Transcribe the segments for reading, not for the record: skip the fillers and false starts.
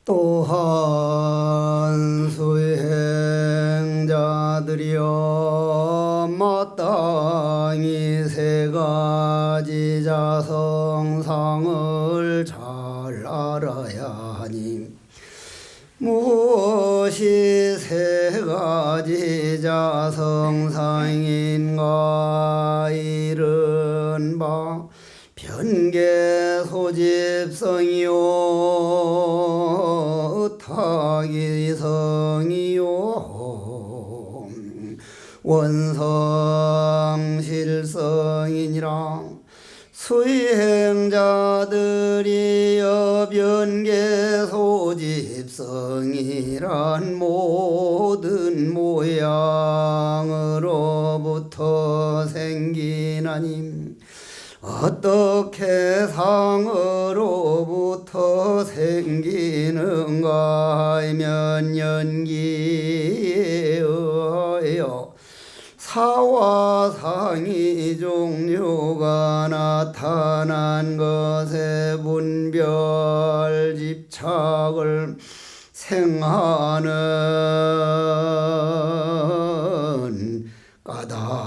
또한 수행자들이여 마땅히 세 가지 자성상을 잘 알아야 하니 무엇이 세 가지 자성상인가 이른바 변개 소집성이요 타기성이요 원성실성이니라. 수행자들이여 변개 소집성이란 모든 모양으로부터 생기나니 어떻게 상으로부터 생기는가 하면 연기에 의하여 사와 상이 종류가 나타난 것에 분별 집착을 생하는 까닭이니라.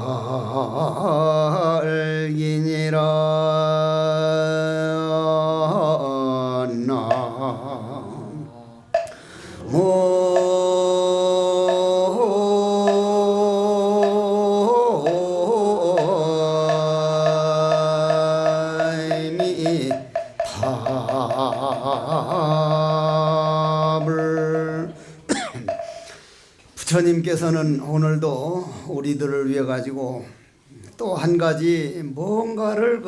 부처님께서는 오늘도 우리들을 위해 가지고 또 한 가지 뭔가를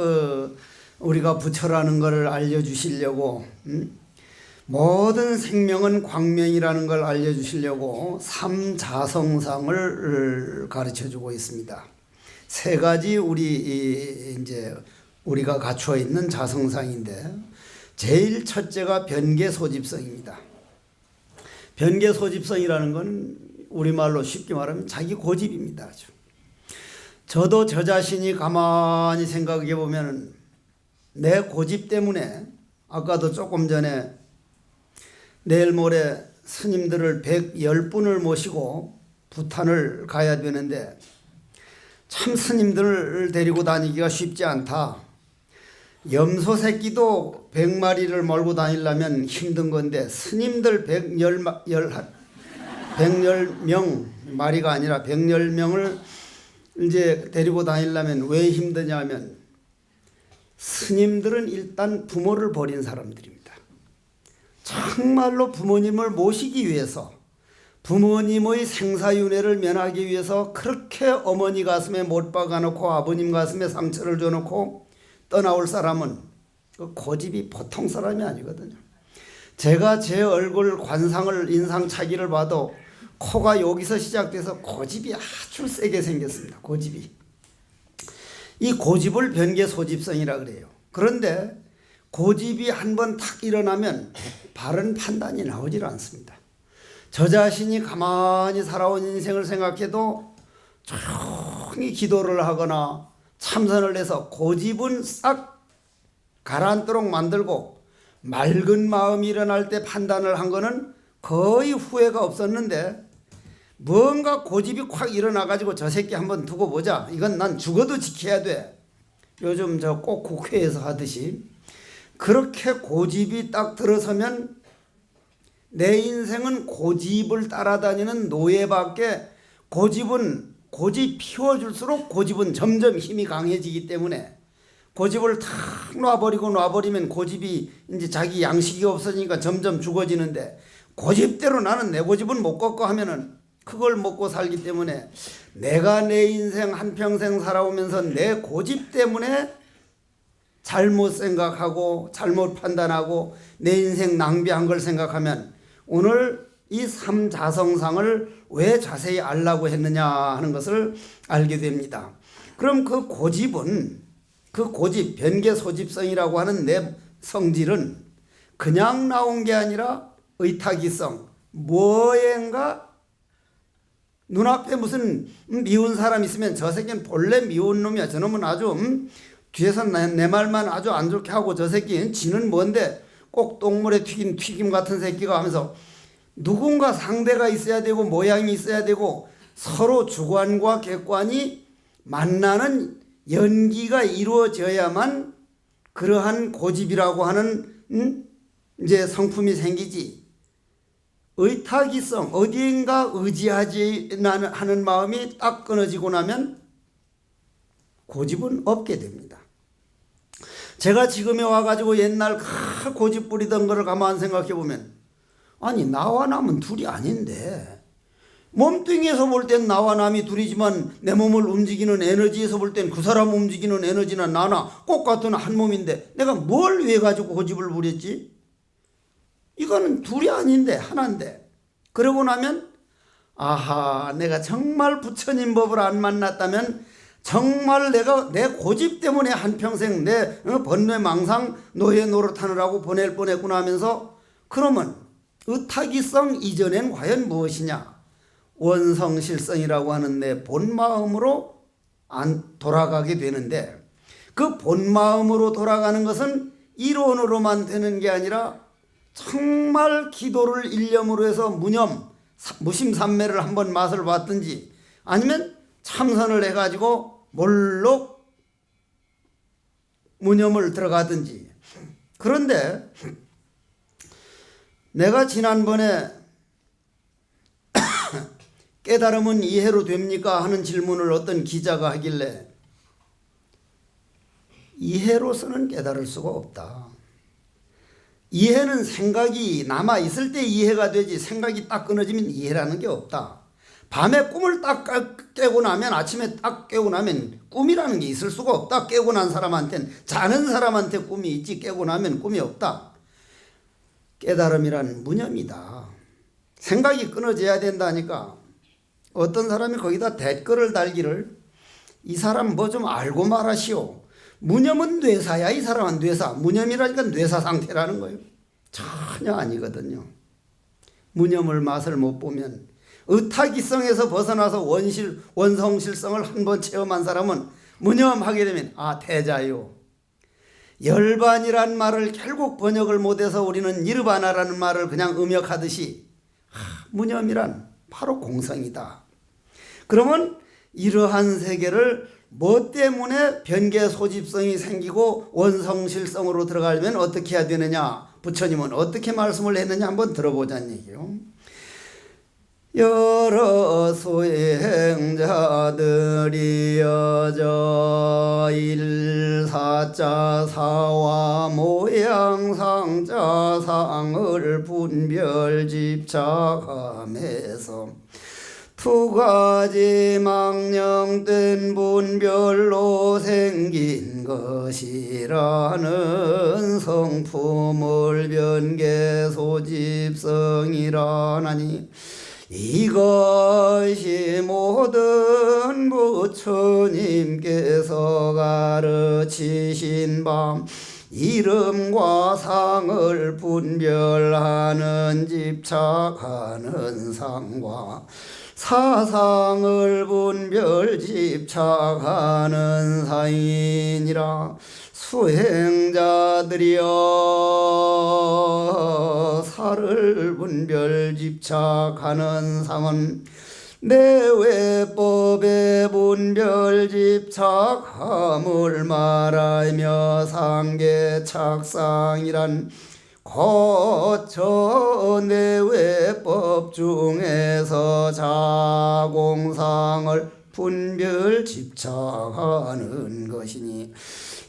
우리가 부처라는 것을 알려주시려고 모든 생명은 광명이라는 걸 알려주시려고 삼자성상을 가르쳐주고 있습니다. 세 가지 우리가 갖추어 있는 자성상인데 제일 첫째가 변개소집성입니다. 변개소집성이라는 건 우리말로 쉽게 말하면 자기 고집입니다. 아주. 저도 저 자신이 가만히 생각해 보면 내 고집 때문에 아까도 조금 전에 내일 모레 스님들을 110분을 모시고 부탄을 가야 되는데 참 스님들을 데리고 다니기가 쉽지 않다. 염소 새끼도 100마리를 몰고 다니려면 힘든 건데 스님들 110명 마리가 아니라 110명을 이제 데리고 다니려면 왜 힘드냐면 스님들은 일단 부모를 버린 사람들입니다. 정말로 부모님을 모시기 위해서 부모님의 생사윤회를 면하기 위해서 그렇게 어머니 가슴에 못 박아놓고 아버님 가슴에 상처를 줘놓고 떠나올 사람은 그 고집이 보통 사람이 아니거든요. 제가 제 얼굴 관상을 인상차기를 봐도 코가 여기서 시작돼서 고집이 아주 세게 생겼습니다. 고집이. 이 고집을 변개소집성이라 그래요. 그런데 고집이 한번 탁 일어나면 바른 판단이 나오질 않습니다. 저 자신이 가만히 살아온 인생을 생각해도 조용히 기도를 하거나 참선을 해서 고집은 싹 가라앉도록 만들고 맑은 마음이 일어날 때 판단을 한 거는 거의 후회가 없었는데 뭔가 고집이 확 일어나가지고 저 새끼 한번 두고 보자. 이건 난 죽어도 지켜야 돼. 요즘 저 꼭 국회에서 하듯이 그렇게 고집이 딱 들어서면 내 인생은 고집을 따라다니는 노예밖에 고집 피워줄수록 고집은 점점 힘이 강해지기 때문에 고집을 탁 놔버리면 고집이 이제 자기 양식이 없어지니까 점점 죽어지는데 고집대로 나는 내 고집은 못 꺾고 하면은 그걸 먹고 살기 때문에 내가 내 인생 한평생 살아오면서 내 고집 때문에 잘못 생각하고 잘못 판단하고 내 인생 낭비한 걸 생각하면 오늘 이 삼자성상을 왜 자세히 알라고 했느냐 하는 것을 알게 됩니다. 그럼 그 고집 변개소집성이라고 하는 내 성질은 그냥 나온 게 아니라 의탁이성, 뭐엔가 눈앞에 무슨 미운 사람 있으면 저 새끼는 본래 미운 놈이야. 저놈은 아주 뒤에서 내 말만 아주 안 좋게 하고 저 새끼는 지는 뭔데 꼭 똥물에 튀긴 튀김 같은 새끼가 하면서 누군가 상대가 있어야 되고 모양이 있어야 되고 서로 주관과 객관이 만나는 연기가 이루어져야만 그러한 고집이라고 하는 이제 성품이 생기지. 의탁이성, 어디인가 의지하지 하는 마음이 딱 끊어지고 나면 고집은 없게 됩니다. 제가 지금에 와가지고 옛날 고집 부리던 거를 가만 생각해 보면, 아니 나와 남은 둘이 아닌데, 몸뚱이에서 볼 땐 나와 남이 둘이지만 내 몸을 움직이는 에너지에서 볼 땐 그 사람 움직이는 에너지는 나나 똑같은 한 몸인데 내가 뭘 왜 가지고 고집을 부렸지? 이거는 둘이 아닌데 하나인데. 그러고 나면 아하, 내가 정말 부처님 법을 안 만났다면 정말 내가 내 고집 때문에 한평생 내 번뇌망상 노예 노릇하느라고 보낼 뻔했구나 하면서, 그러면 의탁이성 이전엔 과연 무엇이냐? 원성실성이라고 하는 내 본마음으로 안 돌아가게 되는데, 그 본마음으로 돌아가는 것은 이론으로만 되는 게 아니라 정말 기도를 일념으로 해서 무심삼매를 한번 맛을 봤든지 아니면 참선을 해가지고 몰록 무념을 들어가든지. 그런데 내가 지난번에 깨달음은 이해로 됩니까? 하는 질문을 어떤 기자가 하길래, 이해로서는 깨달을 수가 없다. 이해는 생각이 남아있을 때 이해가 되지, 생각이 딱 끊어지면 이해라는 게 없다. 밤에 꿈을 딱 깨고 나면, 아침에 딱 깨고 나면 꿈이라는 게 있을 수가 없다. 깨고 난 사람한테는, 자는 사람한테 꿈이 있지 깨고 나면 꿈이 없다. 깨달음이란 무념이다. 생각이 끊어져야 된다니까. 어떤 사람이 거기다 댓글을 달기를, 이 사람 뭐 좀 알고 말하시오. 무념은 뇌사야. 이 사람은 뇌사. 무념이라니까 뇌사 상태라는 거예요. 전혀 아니거든요. 무념을 맛을 못 보면, 의탁이성에서 벗어나서 원성실성을 한번 체험한 사람은 무념하게 되면 태자요. 열반이란 말을 결국 번역을 못해서 우리는 니르바나라는 말을 그냥 음역하듯이, 무념이란 바로 공성이다. 그러면 이러한 세계를 뭐 때문에 변계 소집성이 생기고 원성실성으로 들어가려면 어떻게 해야 되느냐, 부처님은 어떻게 말씀을 했느냐 한번 들어보자는 얘기요. 여러 수행자들이 여저 일사자 사와 모양상자 상을 분별 집착함에서 두 가지 망령된 분별로 생긴 것이라는 성품을 변계 소집성이라나니, 이것이 모든 부처님께서 가르치신 바 이름과 상을 분별하는 집착하는 상과 사상을 분별 집착하는 사인이라. 수행자들이여, 사를 분별 집착하는 상은 내외법의 분별 집착함을 말하며 상계착상이란 거처 내외법 중에서 자공상을 분별 집착하는 것이니,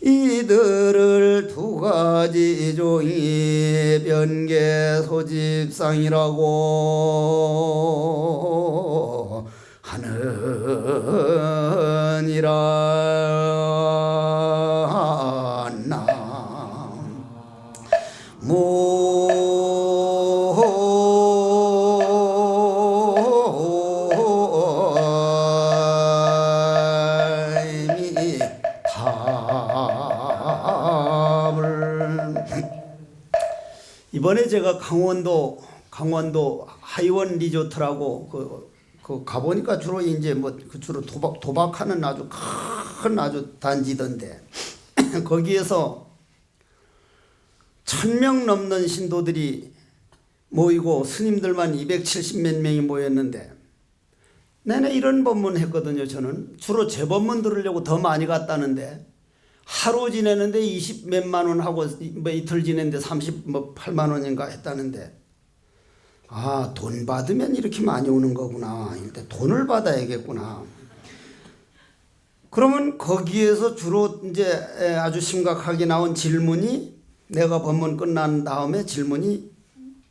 이들을 두 가지 종이 변계 소집상이라고 하느니라. 이번에 제가 강원도 하이원 리조트라고 그 가보니까 주로 이제 주로 도박하는 아주 큰 단지던데 거기에서 1000명 넘는 신도들이 모이고 스님들만 270몇 명이 모였는데 내내 이런 법문 했거든요. 저는 주로 제 법문 들으려고 더 많이 갔다는데 하루 지내는데 20 몇만 원 하고 뭐 이틀 지내는데 38만 원인가 했다는데 아, 돈 받으면 이렇게 많이 오는 거구나. 일단 돈을 받아야겠구나. 그러면 거기에서 주로 이제 아주 심각하게 나온 질문이 내가 법문 끝난 다음에 질문이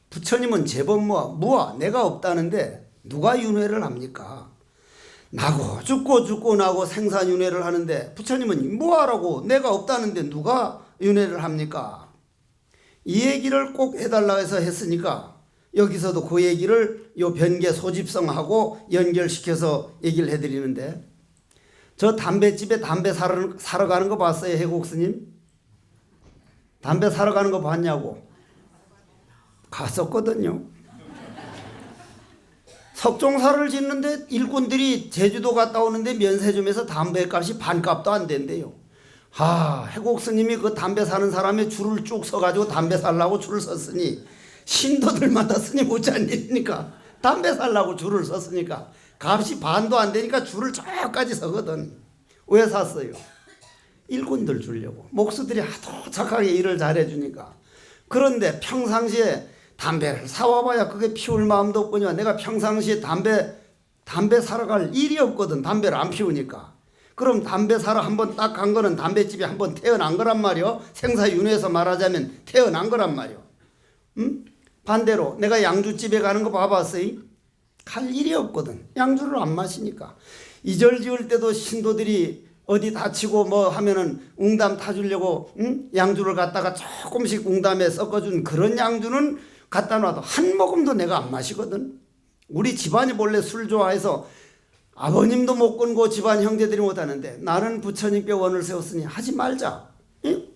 부처님은 제법 무아 내가 없다는데 누가 윤회를 합니까? 나고 죽고 나고 생사윤회를 하는데 부처님은 무아라고 내가 없다는데 누가 윤회를 합니까? 이 얘기를 꼭 해달라 해서 했으니까 여기서도 그 얘기를 요 변계 소집성하고 연결시켜서 얘기를 해드리는데 저 담배집에 담배 사러 가는 거 봤어요? 해곡스님? 담배 사러 가는 거 봤냐고? 갔었거든요. 석종사를 짓는데 일꾼들이 제주도 갔다 오는데 면세점에서 담배값이 반값도 안 된대요. 해곡스님이 그 담배 사는 사람의 줄을 쭉 서가지고 담배 살라고 줄을 섰으니 신도들마다 스님 못잔 일이니까 담배 살라고 줄을 섰으니까 값이 반도 안 되니까 줄을 저까지 서거든. 왜 샀어요? 일꾼들 주려고. 목수들이 하도 착하게 일을 잘해주니까. 그런데 평상시에 담배를 사와봐야 그게 피울 마음도 없거든요. 내가 평상시에 담배 사러 갈 일이 없거든. 담배를 안 피우니까. 그럼 담배 사러 한번 딱 간 거는 담배집에 한번 태어난 거란 말이요. 생사윤회에서 말하자면 태어난 거란 말이요. 응? 반대로 내가 양주집에 가는 거 봐봤어요? 갈 일이 없거든. 양주를 안 마시니까. 이절 지을 때도 신도들이 어디 다치고 뭐 하면은 웅담 타주려고 양주를 갖다가 조금씩 웅담에 섞어준 그런 양주는 갖다 놔도 한 모금도 내가 안 마시거든. 우리 집안이 원래 술 좋아해서 아버님도 못 끊고 집안 형제들이 못 하는데 나는 부처님께 원을 세웠으니 하지 말자.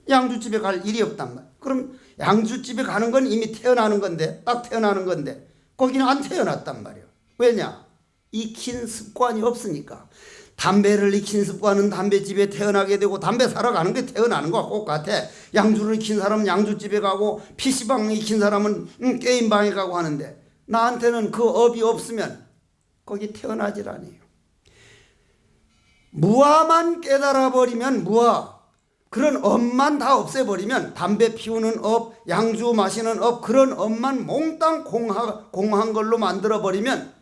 양주집에 갈 일이 없단 말이야. 그럼 양주집에 가는 건 이미 태어나는 건데 딱 태어나는 건데 거기는 안 태어났단 말이야. 왜냐? 익힌 습관이 없으니까. 담배를 익힌 습관은 담배집에 태어나게 되고 담배 사러 가는 게 태어나는 거와 똑같아. 양주를 익힌 사람은 양주집에 가고 PC방 익힌 사람은 게임방에 가고 하는데 나한테는 그 업이 없으면 거기 태어나질 않아요. 무아만 깨달아버리면 무아, 그런 업만 다 없애버리면 담배 피우는 업, 양주 마시는 업, 그런 업만 몽땅 공한 걸로 만들어버리면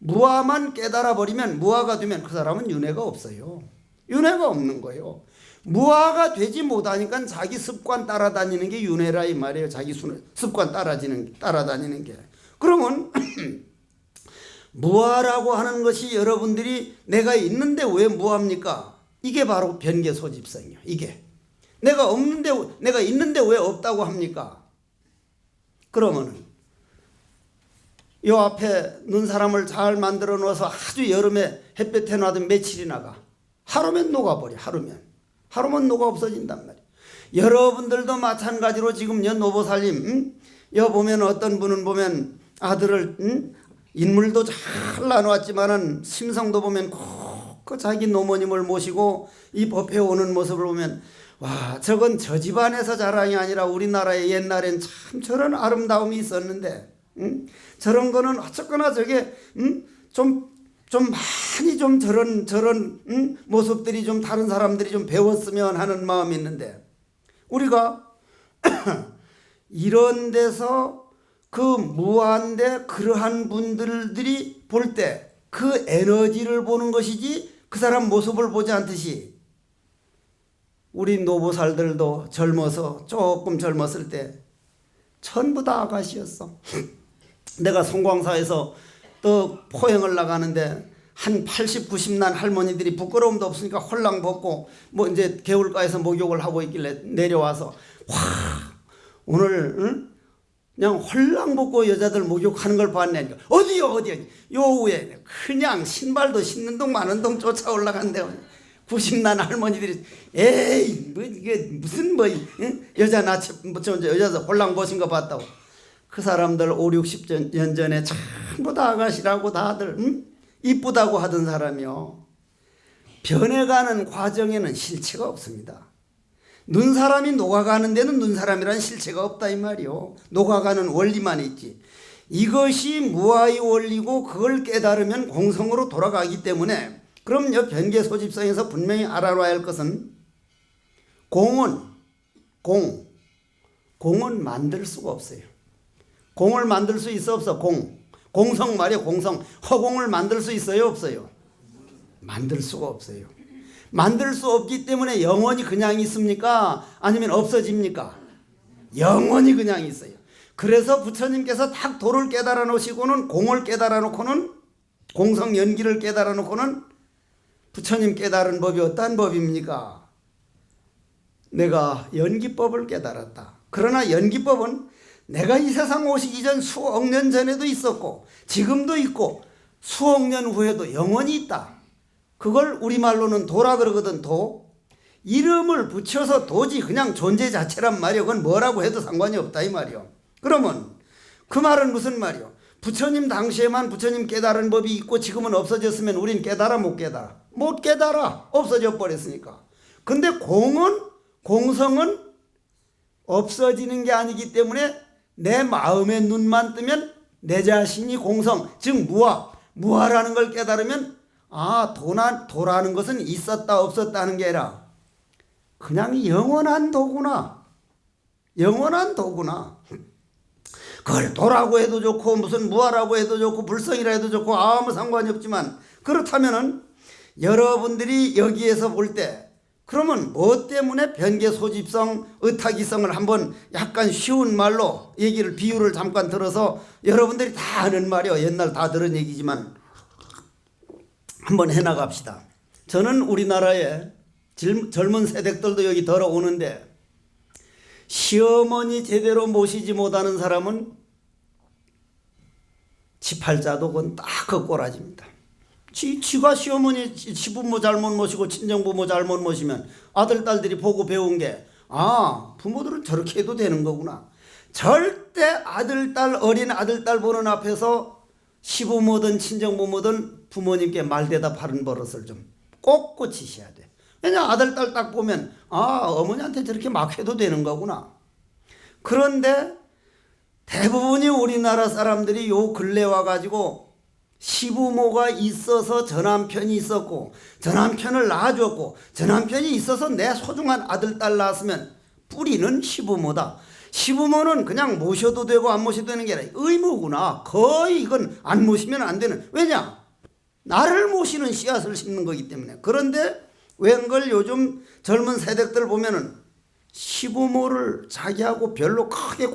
무아만 깨달아버리면 무아가 되면 그 사람은 윤회가 없어요. 윤회가 없는 거예요. 무아가 되지 못하니까 자기 습관 따라다니는 게 윤회라 이 말이에요. 자기 습관 따라다니는 게. 그러면 무아라고 하는 것이 여러분들이 내가 있는데 왜 무아입니까? 이게 바로 변계 소집성이에요. 이게. 내가 있는데 왜 없다고 합니까? 그러면은 요 앞에 눈사람을 잘 만들어 놓아서 아주 여름에 햇볕에 놔두면 며칠이나 가. 하루면 녹아버려. 하루면 녹아 없어진단 말이야. 여러분들도 마찬가지로 지금 여 노보살님 여 보면 어떤 분은 보면 아들을 인물도 잘 나눠왔지만은 심성도 보면 꼭 그 자기 노모님을 모시고 이 법회 오는 모습을 보면 와, 저건 저 집안에서 자랑이 아니라 우리나라에 옛날엔 참 저런 아름다움이 있었는데 저런 거는 어쨌거나 저게 좀 많이 좀 저런 모습들이 좀 다른 사람들이 좀 배웠으면 하는 마음이 있는데 우리가 이런 데서 그 무한대 그러한 분들이 볼 때 그 에너지를 보는 것이지 그 사람 모습을 보지 않듯이 우리 노보살들도 조금 젊었을 때 전부 다 아가씨였어. 내가 송광사에서 또 포행을 나가는데 한 80, 90난 할머니들이 부끄러움도 없으니까 홀랑 벗고 뭐 이제 개울가에서 목욕을 하고 있길래 내려와서 와, 오늘 그냥 홀랑 벗고 여자들 목욕하는 걸 봤네. 어디요? 요 위에 그냥 신발도 신는 동 마는 동 쫓아 올라간대. 90난 할머니들이 에이 뭐 이게 무슨 여자 여자서 홀랑 벗은 거 봤다고. 그 사람들 5, 60년 전에 전부 다 아가씨라고 다들 이쁘다고 하던 사람이요. 변해가는 과정에는 실체가 없습니다. 눈사람이 녹아가는 데는 눈사람이라는 실체가 없다 이 말이요. 녹아가는 원리만 있지. 이것이 무아의 원리고 그걸 깨달으면 공성으로 돌아가기 때문에 그럼요, 변개소집성에서 분명히 알아놔야 할 것은 공은 만들 수가 없어요. 공을 만들 수 있어 없어? 공성 말이에요. 공성. 허공을 만들 수 있어요 없어요? 만들 수가 없어요. 만들 수 없기 때문에 영원히 그냥 있습니까? 아니면 없어집니까? 영원히 그냥 있어요. 그래서 부처님께서 딱 도를 깨달아 놓으시고는 공을 깨달아 놓고는 공성 연기를 깨달아 놓고는 부처님 깨달은 법이 어떤 법입니까? 내가 연기법을 깨달았다. 그러나 연기법은 내가 이 세상 오시기 전 수억 년 전에도 있었고 지금도 있고 수억 년 후에도 영원히 있다. 그걸 우리말로는 도라 그러거든. 도. 이름을 붙여서 도지 그냥 존재 자체란 말이요. 그건 뭐라고 해도 상관이 없다 이 말이요. 그러면 그 말은 무슨 말이요? 부처님 당시에만 부처님 깨달은 법이 있고 지금은 없어졌으면 우린 깨달아 못 깨달아? 못 깨달아. 없어져 버렸으니까. 근데 공성은 없어지는 게 아니기 때문에 내 마음의 눈만 뜨면 내 자신이 공성, 즉 무아라는 걸 깨달으면 도라는 것은 있었다 없었다 하는 게 아니라 그냥 영원한 도구나. 영원한 도구나. 그걸 도라고 해도 좋고 무슨 무아라고 해도 좋고 불성이라 해도 좋고 아무 상관이 없지만 그렇다면은 여러분들이 여기에서 볼 때 그러면 뭐 때문에 변개소집성, 의타기성을 한번 약간 쉬운 말로 비유를 잠깐 들어서 여러분들이 다 아는 말이요. 옛날 다 들은 얘기지만 한번 해나갑시다. 저는 우리나라에 젊은 세대들도 여기 들어오는데 시어머니 제대로 모시지 못하는 사람은 지팔자도 그건 딱 그 꼬라지입니다. 지가 시어머니 시부모 잘못 모시고 친정부모 잘못 모시면 아들 딸들이 보고 배운 게 부모들은 저렇게 해도 되는 거구나. 절대 어린 아들 딸 보는 앞에서 시부모든 친정부모든 부모님께 말대답하는 버릇을 좀 꼭 고치셔야 돼. 왜냐 아들 딸 딱 보면 어머니한테 저렇게 막 해도 되는 거구나. 그런데 대부분이 우리나라 사람들이 요 근래 와가지고 시부모가 있어서 저 남편이 있었고 저 남편을 낳아줬고 저 남편이 있어서 내 소중한 아들 딸 낳았으면 뿌리는 시부모다. 시부모는 그냥 모셔도 되고 안 모셔도 되는 게 아니라 의무구나. 거의 이건 안 모시면 안 되는. 왜냐? 나를 모시는 씨앗을 심는 거기 때문에. 그런데 웬걸 요즘 젊은 세대들 보면은 시부모를 자기하고 별로 크게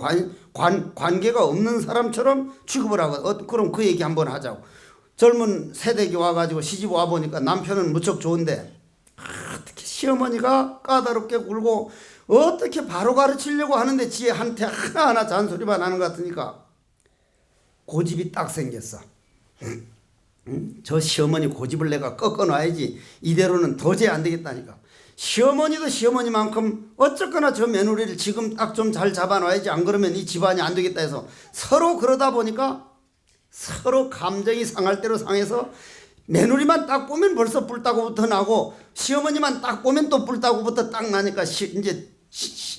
관계가 없는 사람처럼 취급을 하거든. 그럼 그 얘기 한번 하자고. 젊은 세대기 와가지고 시집 와보니까 남편은 무척 좋은데 특히 시어머니가 까다롭게 굴고 어떻게 바로 가르치려고 하는데 지한테 하나하나 잔소리만 하는 것 같으니까 고집이 딱 생겼어. 저 시어머니 고집을 내가 꺾어놔야지 이대로는 도저히 안 되겠다니까. 시어머니도 시어머니만큼 어쨌거나 저 며느리를 지금 딱 좀 잘 잡아놔야지 안 그러면 이 집안이 안 되겠다 해서 서로 그러다 보니까 서로 감정이 상할 대로 상해서 며느리만 딱 보면 벌써 뿔따구부터 나고 시어머니만 딱 보면 또 뿔따구부터 딱 나니까 이제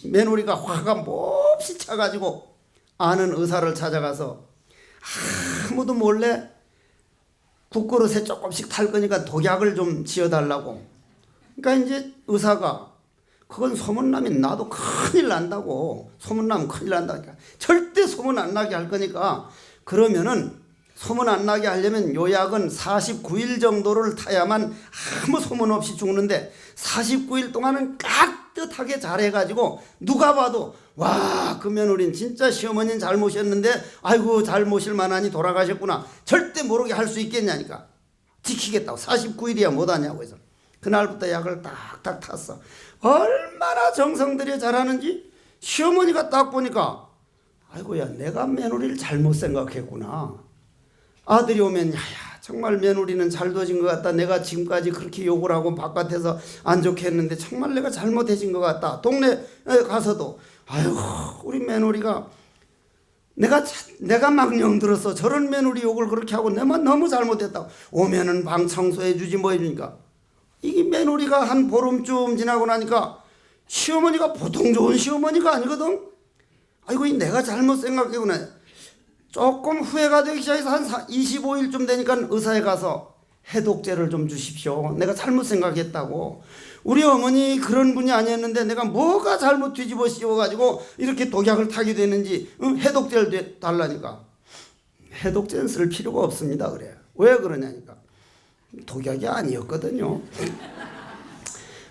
며느리가 화가 몹시 차가지고 아는 의사를 찾아가서 아무도 몰래 국그릇에 조금씩 탈 거니까 독약을 좀 지어달라고. 그러니까 이제 의사가 그건 소문나면 나도 큰일 난다고. 소문나면 큰일 난다니까. 절대 소문 안 나게 할 거니까 그러면은 소문 안 나게 하려면 요 약은 49일 정도를 타야만 아무 소문 없이 죽는데 49일 동안은 깍듯하게 잘해가지고 누가 봐도 와, 그 며느리는 진짜 시어머니는 잘 모셨는데 아이고 잘 모실 만하니 돌아가셨구나. 절대 모르게 할 수 있겠냐니까. 지키겠다고. 49일이야 못하냐고 해서. 그날부터 약을 딱딱 탔어. 얼마나 정성 들여 잘하는지 시어머니가 딱 보니까 아이고야 내가 며느리를 잘못 생각했구나. 아들이 오면 야야 정말 며느리는 잘 둬진 것 같다. 내가 지금까지 그렇게 욕을 하고 바깥에서 안 좋게 했는데 정말 내가 잘못해진 것 같다. 동네에 가서도 아이고 우리 며느리가 내가 망령 들어서 저런 며느리 욕을 그렇게 하고 내만 너무 잘못했다고. 오면은 방 청소해 주지 뭐 이러니까 이게 며느리가 한 보름쯤 지나고 나니까 시어머니가 보통 좋은 시어머니가 아니거든. 아이고 내가 잘못 생각했구나. 조금 후회가 되기 시작해서 한 25일쯤 되니까 의사에 가서 해독제를 좀 주십시오. 내가 잘못 생각했다고. 우리 어머니 그런 분이 아니었는데 내가 뭐가 잘못 뒤집어 씌워가지고 이렇게 독약을 타게 되는지 해독제를 달라니까. 해독제는 쓸 필요가 없습니다. 그래. 왜 그러냐니까. 독약이 아니었거든요.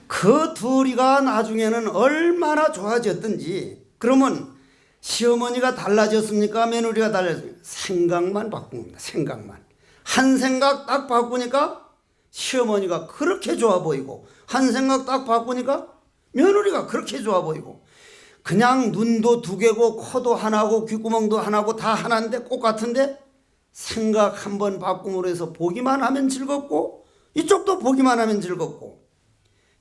그 둘이가 나중에는 얼마나 좋아졌든지. 그러면 시어머니가 달라졌습니까? 며느리가 달라졌습니까? 생각만 바꾼 겁니다. 생각만. 한 생각 딱 바꾸니까 시어머니가 그렇게 좋아 보이고, 한 생각 딱 바꾸니까 며느리가 그렇게 좋아 보이고, 그냥 눈도 두 개고 코도 하나고 귓구멍도 하나고 다 하나인데 똑같은데 생각 한번 바꿈으로 해서 보기만 하면 즐겁고 이쪽도 보기만 하면 즐겁고.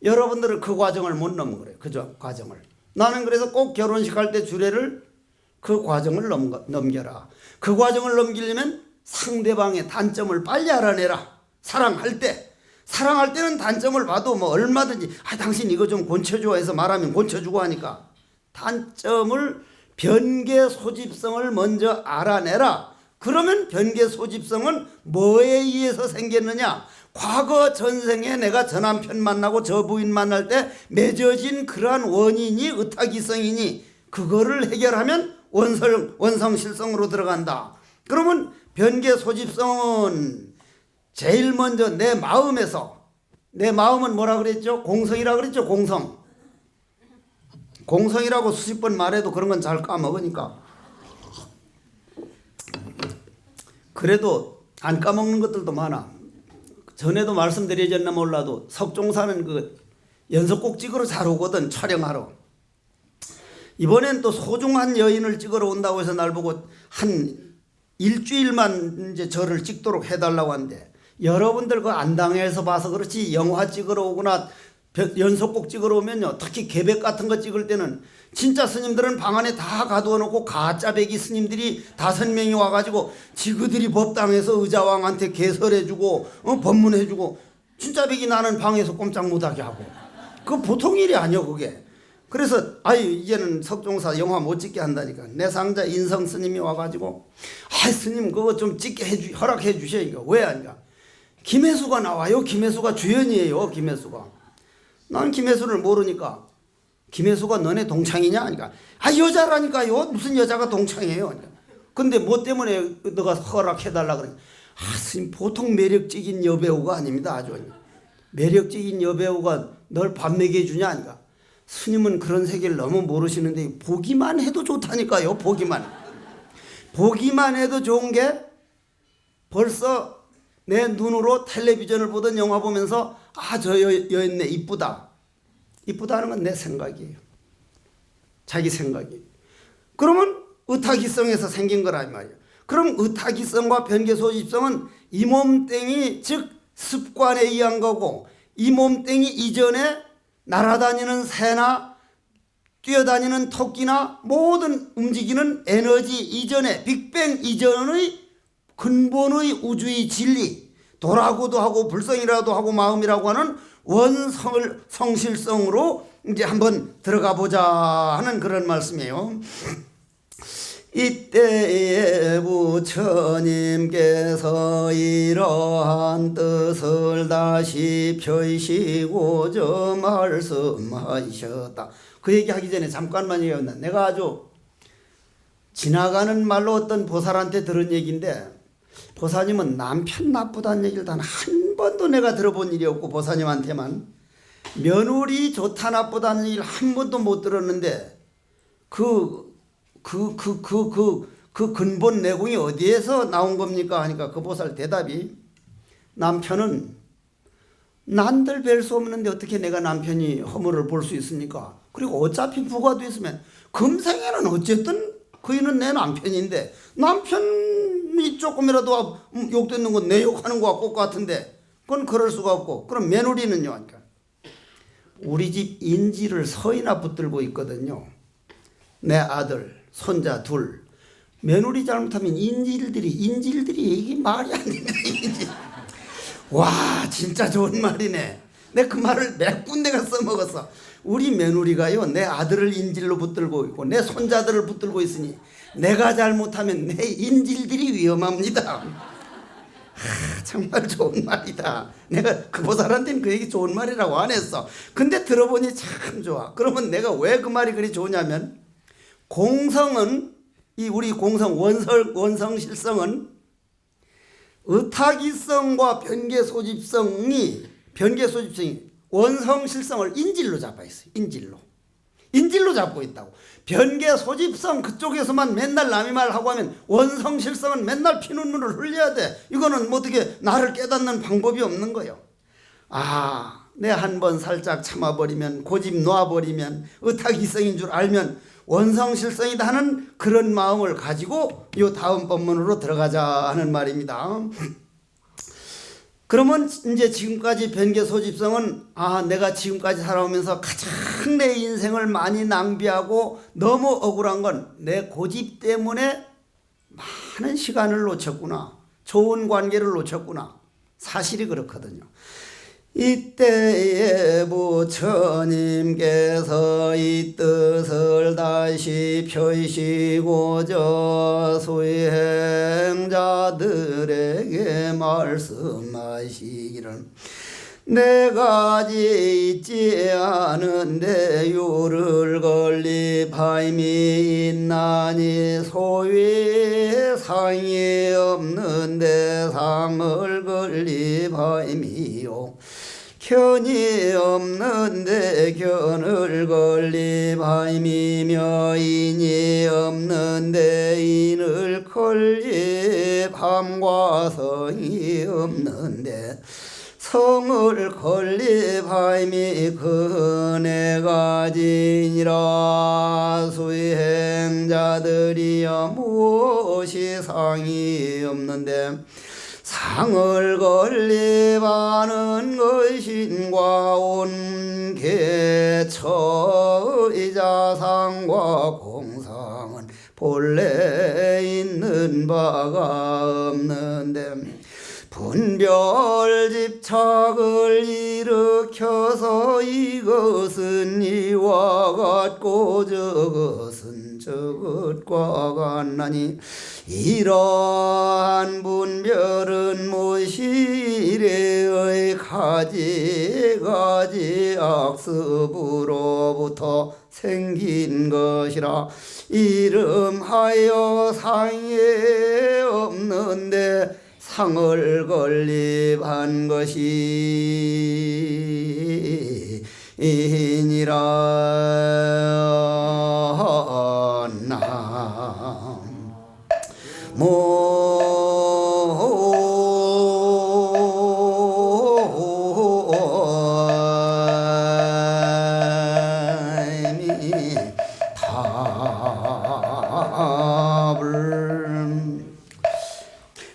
여러분들은 그 과정을 못 넘은 거래요. 그죠? 과정을. 나는 그래서 꼭 결혼식 할 때 주례를 그 과정을 넘겨라. 그 과정을 넘기려면 상대방의 단점을 빨리 알아내라. 사랑할 때는 단점을 봐도 뭐 얼마든지 당신 이거 좀 고쳐줘 해서 말하면 고쳐주고 하니까 단점을 변개 소집성을 먼저 알아내라. 그러면 변개 소집성은 뭐에 의해서 생겼느냐? 과거 전생에 내가 저 남편 만나고 저 부인 만날 때 맺어진 그러한 원인이 의탁이성이니 그거를 해결하면 원성실성으로 들어간다. 그러면 변개 소집성은 제일 먼저 내 마음에서, 내 마음은 뭐라 그랬죠? 공성이라 그랬죠? 공성이라고 수십 번 말해도 그런 건 잘 까먹으니까. 그래도 안 까먹는 것들도 많아. 전에도 말씀드려졌나 몰라도 석종사는 그 연속곡 찍으러 잘 오거든. 촬영하러. 이번엔 또 소중한 여인을 찍으러 온다고 해서 날 보고 한 일주일만 이제 저를 찍도록 해달라고 하는데, 여러분들 그 안당에서 봐서 그렇지 영화 찍으러 오거나 연속곡 찍으러 오면요, 특히 계백 같은 거 찍을 때는 진짜 스님들은 방 안에 다 가두어 놓고 가짜 배기 스님들이 5명이 와가지고 지그들이 법당에서 의자왕한테 개설해주고 법문해주고 진짜 배기 나는 방에서 꼼짝 못하게 하고. 그거 보통 일이 아니요 그게. 그래서 이제는 석종사 영화 못 찍게 한다니까. 내 상자 인성 스님이 와가지고 스님 그거 좀 찍게 허락해 주셔. 이거 왜 하니까 김혜수가 나와요. 김혜수가 주연이에요. 김혜수가. 난 김혜수를 모르니까 김혜수가 너네 동창이냐 하니까 여자라니까요. 무슨 여자가 동창이에요. 그러니까. 근데 뭐 때문에 너가 허락해달라 그러니 스님 보통 매력적인 여배우가 아닙니다. 아주 매력적인 여배우가 널 밥 먹여주냐 하니까 스님은 그런 세계를 너무 모르시는데 보기만 해도 좋다니까요. 보기만 해도 좋은 게 벌써 내 눈으로 텔레비전을 보던 영화 보면서 저 여인네 이쁘다. 이쁘다는 건 내 생각이에요. 자기 생각이에요. 그러면 의탁이성에서 생긴 거란 말이에요. 그럼 의탁이성과 변개소집성은 이 몸뚱이 즉 습관에 의한 거고, 이 몸뚱이 이전에 날아다니는 새나 뛰어다니는 토끼나 모든 움직이는 에너지 이전에 빅뱅 이전의 근본의 우주의 진리, 도라고도 하고 불성이라도 하고 마음이라고 하는 원성실성으로 이제 한번 들어가 보자 하는 그런 말씀이에요. 이때에 부처님께서 이러한 뜻을 다시 펴시고저 말씀하셨다. 그 얘기하기 전에 잠깐만 얘기했나. 내가 아주 지나가는 말로 어떤 보살한테 들은 얘기인데, 보사님은 남편 나쁘다는 얘기를 단 한 번도 내가 들어본 일이 없고, 보사님한테만 며느리 좋다 나쁘다는 얘기를 한 번도 못 들었는데 그 근본 내공이 어디에서 나온 겁니까 하니까 그 보살 대답이, 남편은 난들 뵐 수 없는데 어떻게 내가 남편이 허물을 볼 수 있습니까? 그리고 어차피 부가 됐으면 금생에는 어쨌든 그이는 내 남편인데, 남편이 조금이라도 욕되는 건 내 욕하는 거와 똑같은데 그건 그럴 수가 없고. 그럼 며느리는요 하니까 우리 집 인지를 서이나 붙들고 있거든요. 내 아들 손자 둘. 며느리 잘못하면 인질들이 이게 말이 안 됩니다. 와 진짜 좋은 말이네. 내가 그 말을 몇 군데가 써먹었어. 우리 며느리가요 내 아들을 인질로 붙들고 있고 내 손자들을 붙들고 있으니 내가 잘못하면 내 인질들이 위험합니다. 정말 좋은 말이다. 내가 그 보살한테는 그 얘기 좋은 말이라고 안 했어. 근데 들어보니 참 좋아. 그러면 내가 왜 그 말이 그리 좋냐면 공성은 이 우리 공성 원성실성은 의탁이성과 변개소집성이 원성실성을 인질로 잡아 있어요. 인질로 잡고 있다고. 변개소집성 그쪽에서만 맨날 남이 말하고 하면 원성실성은 맨날 피눈물을 흘려야 돼. 이거는 뭐 어떻게 나를 깨닫는 방법이 없는 거예요. 내 한 번 살짝 참아버리면 고집 놔버리면 의탁이성인 줄 알면 원성실성이다 하는 그런 마음을 가지고 이 다음 법문으로 들어가자 하는 말입니다. 그러면 이제 지금까지 변개소집성은 내가 지금까지 살아오면서 가장 내 인생을 많이 낭비하고 너무 억울한 건 내 고집 때문에 많은 시간을 놓쳤구나. 좋은 관계를 놓쳤구나. 사실이 그렇거든요. 이때에 부처님께서 이 뜻을 다시 펴시고자 수행자들에게 말씀하시기를 내가 짓지 않은데 유를 건립함이 있나니 소위 상이 없는데 상을 건립함이요 견이 없는데 견을 건립함이며 인이 없는데 인을 건립함과 성이 없는데 성을 건립함이 그네 가지니라 수행자들이여 무엇이 상이 없는데 상을 건립하는 것인과 온개처이자 상과 공상은 본래 있는 바가 없는데 분별집착을 일으켜서 이것은 이와 같고 저것은 저것과 같나니 이러한 분별은 무시래의 가지가지 악습으로부터 생긴 것이라 이름하여 상에 없는데 상을 건립한 것이 이니라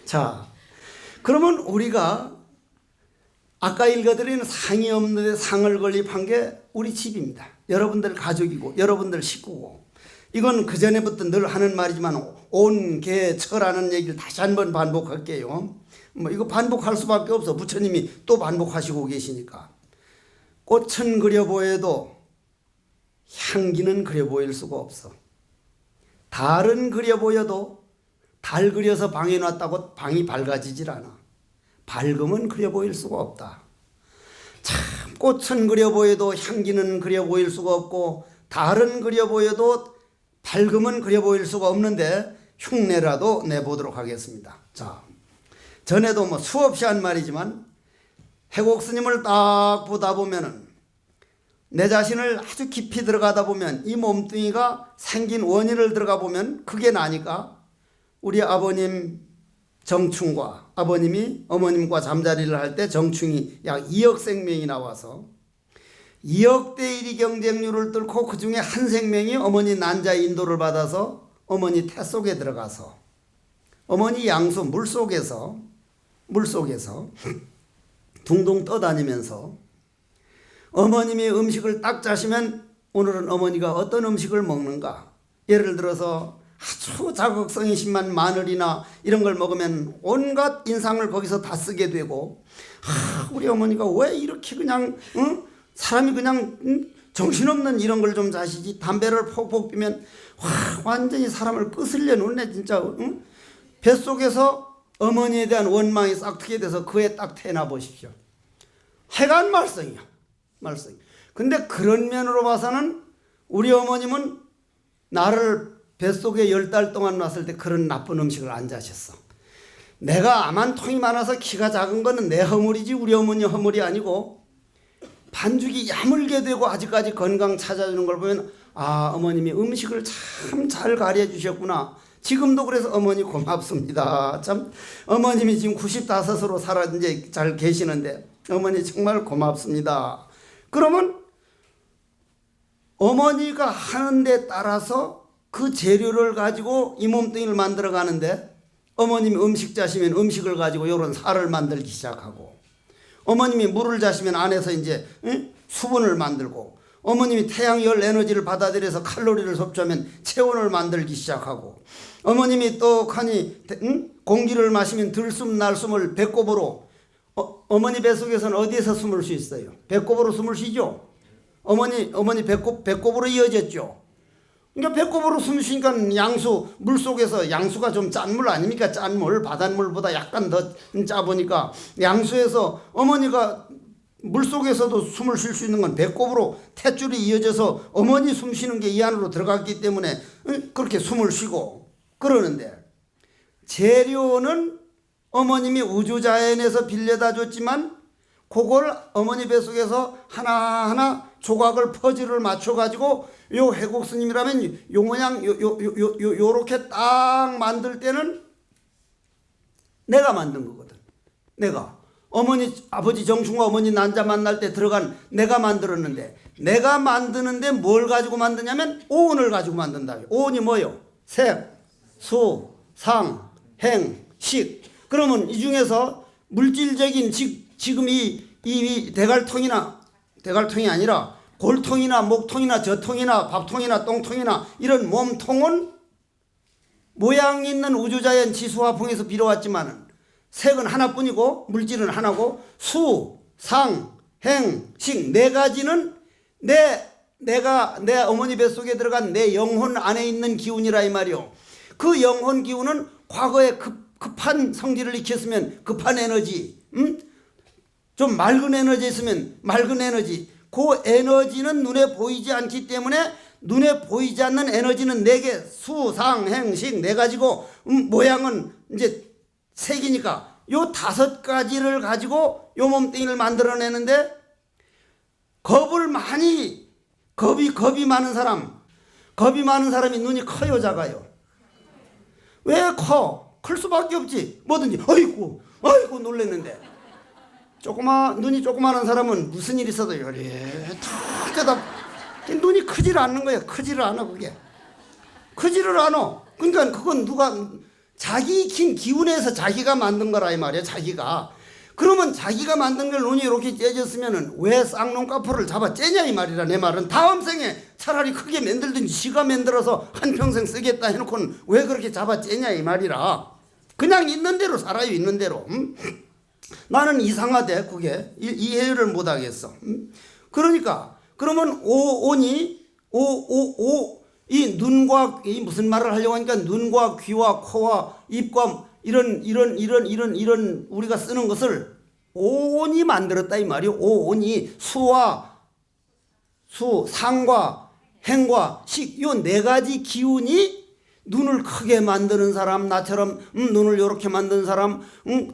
자, 그러면 우리가 아까 읽어드린 상이 없는데 상을 건립한 게 우리 집입니다. 여러분들 가족이고 여러분들 식구고 이건 그전에부터 늘 하는 말이지만 온개처라는 얘기를 다시 한번 반복할게요. 뭐 이거 반복할 수밖에 없어. 부처님이 또 반복하시고 계시니까. 꽃은 그려 보여도 향기는 그려 보일 수가 없어. 달은 그려 보여도 달 그려서 방에 놨다고 방이 밝아지질 않아. 밝음은 그려 보일 수가 없다. 참 꽃은 그려 보여도 향기는 그려 보일 수가 없고 달은 그려 보여도 밝음은 그려 보일 수가 없는데 흉내라도 내보도록 하겠습니다. 자, 전에도 뭐 수없이 한 말이지만 해곡 스님을 딱 보다 보면은 내 자신을 아주 깊이 들어가다 보면 이 몸뚱이가 생긴 원인을 들어가 보면 그게 나니까 우리 아버님 정충과 아버님이 어머님과 잠자리를 할 때 정충이 약 2억 생명이 나와서 2억 대 1이 경쟁률을 뚫고 그 중에 한 생명이 어머니 난자 인도를 받아서 어머니 태 속에 들어가서 어머니 양수 물속에서 둥둥 떠다니면서 어머님이 음식을 딱 짜시면 오늘은 어머니가 어떤 음식을 먹는가, 예를 들어서 아주 자극성이 심한 마늘이나 이런 걸 먹으면 온갖 인상을 거기서 다 쓰게 되고 우리 어머니가 왜 이렇게 그냥 사람이 그냥 정신없는 이런 걸 좀 자시지. 담배를 폭폭 피면 완전히 사람을 끄슬려 놓네 진짜. 응? 뱃속에서 어머니에 대한 원망이 싹트게 돼서 그에 딱 태어나 보십시오. 하여간 말썽이야. 말썽. 근데 그런 면으로 봐서는 우리 어머님은 나를 뱃속에 10달 동안 놨을 때 그런 나쁜 음식을 안 자셨어. 내가 암한통이 많아서 키가 작은 거는 내 허물이지 우리 어머니 허물이 아니고, 반죽이 야물게 되고 아직까지 건강 찾아주는 걸 보면 아, 어머님이 음식을 참 잘 가려주셨구나. 지금도 그래서 어머니 고맙습니다. 참 어머님이 지금 95으로 살아 이제 잘 계시는데 어머니 정말 고맙습니다. 그러면 어머니가 하는 데 따라서 그 재료를 가지고 이 몸뚱이를 만들어 가는데, 어머님이 음식 자시면 음식을 가지고 이런 살을 만들기 시작하고, 어머님이 물을 자시면 안에서 이제 수분을 만들고, 어머님이 태양열 에너지를 받아들여서 칼로리를 섭취하면 체온을 만들기 시작하고, 어머님이 떡하니 공기를 마시면 들숨 날숨을 배꼽으로, 어머니 뱃속에서는 어디에서 숨을 수 있어요? 배꼽으로 숨을 쉬죠. 어머니 배꼽으로 이어졌죠. 그러니까 배꼽으로 숨 쉬니까 양수, 물속에서 양수가 좀 짠 물 아닙니까? 짠 물, 바닷물보다 약간 더 짜보니까 양수에서 어머니가 물속에서도 숨을 쉴 수 있는 건 배꼽으로 탯줄이 이어져서 어머니 숨 쉬는 게 이 안으로 들어갔기 때문에 그렇게 숨을 쉬고 그러는데, 재료는 어머님이 우주자연에서 빌려다 줬지만 그걸 어머니 뱃속에서 하나하나 조각을 퍼즐을 맞춰가지고 요 해국 스님이라면 요 모양 요렇게 딱 만들 때는 내가 만든 거거든. 내가 어머니 아버지 정충과 어머니 난자 만날 때 들어간 내가 만들었는데, 내가 만드는데 뭘 가지고 만드냐면 오온을 가지고 만든다. 오온이 뭐요? 색, 수, 상, 행, 식. 그러면 이 중에서 물질적인 지금 이 대갈통이 아니라 골통이나 목통이나 저통이나 밥통이나 똥통이나 이런 몸통은 모양 있는 우주자연 지수화풍에서 빌어왔지만은 색은 하나뿐이고 물질은 하나고, 수, 상, 행, 식 네 가지는 내 어머니 뱃속에 들어간 내 영혼 안에 있는 기운이라 이 말이요. 그 영혼 기운은 과거에 급한 성질을 익혔으면 급한 에너지, 좀 맑은 에너지 있으면 맑은 에너지, 그 에너지는 눈에 보이지 않기 때문에 눈에 보이지 않는 에너지는 4개, 수, 상, 행, 식 4가지고 모양은 이제 색이니까 요 5가지를 가지고 요 몸뚱이를 만들어내는데, 겁이 많은 사람이 눈이 커요, 작아요? 왜 커? 클 수밖에 없지. 뭐든지 아이고 놀랬는데, 눈이 조그마한 사람은 무슨 일 있어도 요래 다 쳐다. 눈이 크지를 않는 거야. 크지를 않아. 그게 크지를 않아. 그러니까 그건 누가 자기 익힌 기운에서 자기가 만든 거라 이 말이야. 자기가. 그러면 자기가 만든 걸 눈이 이렇게 째졌으면은 왜 쌍놈까풀을 잡아 째냐 이 말이라. 내 말은 다음 생에 차라리 크게 만들든지 지가 만들어서 한평생 쓰겠다 해놓고는 왜 그렇게 잡아 째냐 이 말이라. 그냥 있는 대로 살아요. 있는 대로. 나는 이상하대. 그게 이해를 못하겠어. 그러니까 그러면 이 눈과 이 무슨 말을 하려고 하니까 눈과 귀와 코와 입과 이런 우리가 쓰는 것을 오온이 만들었다 이 말이요. 오온이 수, 상과 행과 식 요 4가지 기운이 눈을 크게 만드는 사람, 나처럼 눈을 이렇게 만드는 사람,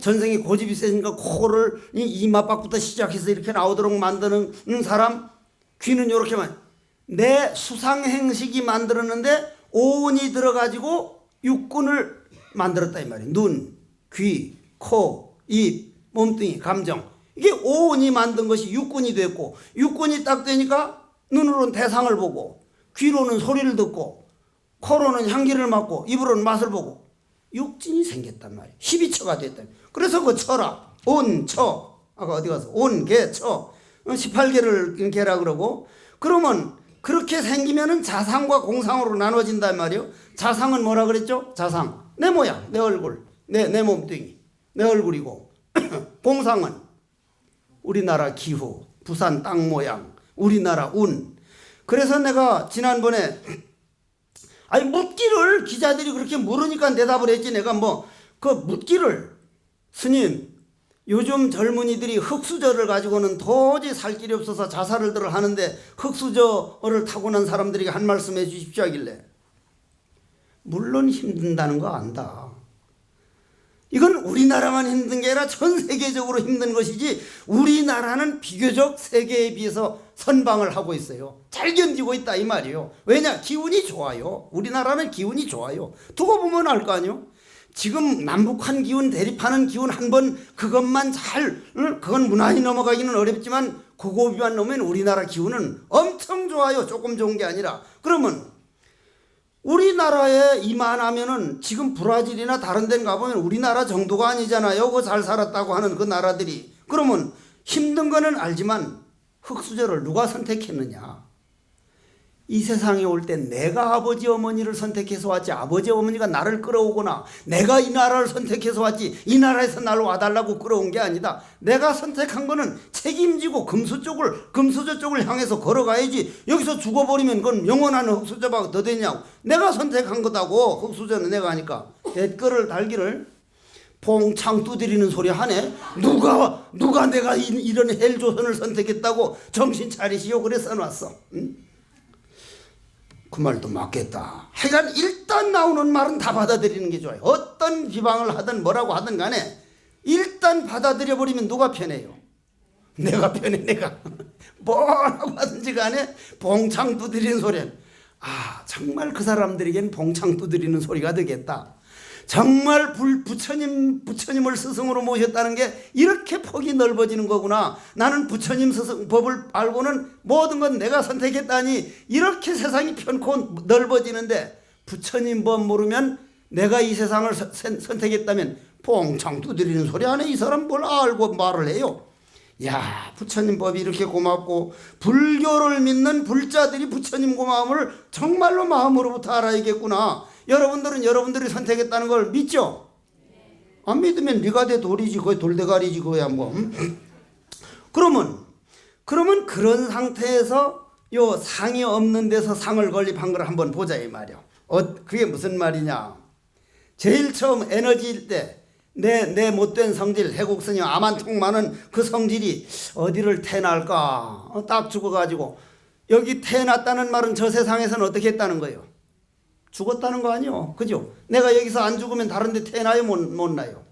전생에 고집이 세니까 코를 이마박부터 시작해서 이렇게 나오도록 만드는 사람, 귀는 이렇게만. 내 수상행식이 만들었는데 오온이 들어가지고 육군을 만들었다 이 말이에요. 눈, 귀, 코, 입, 몸뚱이, 감정. 이게 오온이 만든 것이 육군이 됐고, 육군이 딱 되니까 눈으로는 대상을 보고, 귀로는 소리를 듣고, 코로는 향기를 맡고, 입으로는 맛을 보고, 육진이 생겼단 말이에요. 12처가 됐다. 그래서 그 처라, 온, 처, 아까 어디 가서 온, 개, 처, 18개를 개라 그러고, 그러면 그렇게 생기면은 자상과 공상으로 나눠진단 말이에요. 자상은 뭐라 그랬죠? 자상. 내 모양, 내 얼굴, 내 몸뚱이, 내 얼굴이고, 공상은 우리나라 기후, 부산 땅 모양, 우리나라 운. 그래서 내가 지난번에 아니 묻기를 기자들이 그렇게 물으니까 대답을 했지. 내가 뭐 그 묻기를 스님 요즘 젊은이들이 흙수저를 가지고는 도저히 살 길이 없어서 자살을 하는데 흙수저를 타고난 사람들에게 한 말씀 해 주십시오 하길래 물론 힘든다는 거 안다. 이건 우리나라만 힘든 게 아니라 전 세계적으로 힘든 것이지 우리나라는 비교적 세계에 비해서 선방을 하고 있어요. 잘 견디고 있다 이 말이에요. 왜냐? 기운이 좋아요. 우리나라는 기운이 좋아요. 두고 보면 알 거 아니에요. 지금 남북한 기운, 대립하는 기운 한번 그것만 그건 무난히 넘어가기는 어렵지만 그거만 넘으면 우리나라 기운은 엄청 좋아요. 조금 좋은 게 아니라. 그러면 우리나라에 이만하면은 지금 브라질이나 다른 데는 가보면 우리나라 정도가 아니잖아요. 그 잘 살았다고 하는 그 나라들이. 그러면 힘든 거는 알지만 흙수저를 누가 선택했느냐. 이 세상에 올 때 내가 아버지 어머니를 선택해서 왔지 아버지 어머니가 나를 끌어오거나 내가 이 나라를 선택해서 왔지 이 나라에서 나를 와달라고 끌어온 게 아니다. 내가 선택한 거는 책임지고 금수저 쪽을 향해서 걸어가야지. 여기서 죽어버리면 그건 영원한 흙수저가 더 되냐고. 내가 선택한 거다고. 흙수저는 내가 하니까 댓글을 달기를 봉창 두드리는 소리 하네. 누가 내가 이런 헬조선을 선택했다고 정신 차리시오 그래 써놨어. 응? 그 말도 맞겠다. 하여간 일단 나오는 말은 다 받아들이는 게 좋아요. 어떤 비방을 하든 뭐라고 하든 간에 일단 받아들여 버리면 누가 편해요? 내가 편해. 내가 뭐라고 하든지 간에 봉창 두드리는 소리는 정말 그 사람들에겐 봉창 두드리는 소리가 되겠다. 정말 부처님을 스승으로 모셨다는 게 이렇게 폭이 넓어지는 거구나. 나는 부처님 스승 법을 알고는 모든 건 내가 선택했다니 이렇게 세상이 편코 넓어지는데 부처님 법 모르면 내가 이 세상을 선택했다면 봉창 두드리는 소리 안에 이 사람 뭘 알고 말을 해요. 야, 부처님 법이 이렇게 고맙고 불교를 믿는 불자들이 부처님 고마움을 정말로 마음으로부터 알아야겠구나. 여러분들은 여러분들이 선택했다는 걸 믿죠? 안 믿으면 네가 돼 돌이지. 거의 돌대가리지 그거야 뭐. 그러면 그런 상태에서 요 상이 없는 데서 상을 건립한 걸 한번 보자 이 말이야. 그게 무슨 말이냐. 제일 처음 에너지일 때 내 못된 성질 해곡스님 암한통 많은 그 성질이 어디를 태어날까 딱 죽어가지고 여기 태어났다는 말은 저 세상에서는 어떻게 했다는 거예요? 죽었다는 거 아니요. 그죠? 내가 여기서 안 죽으면 다른 데 태어나요? 못 나요?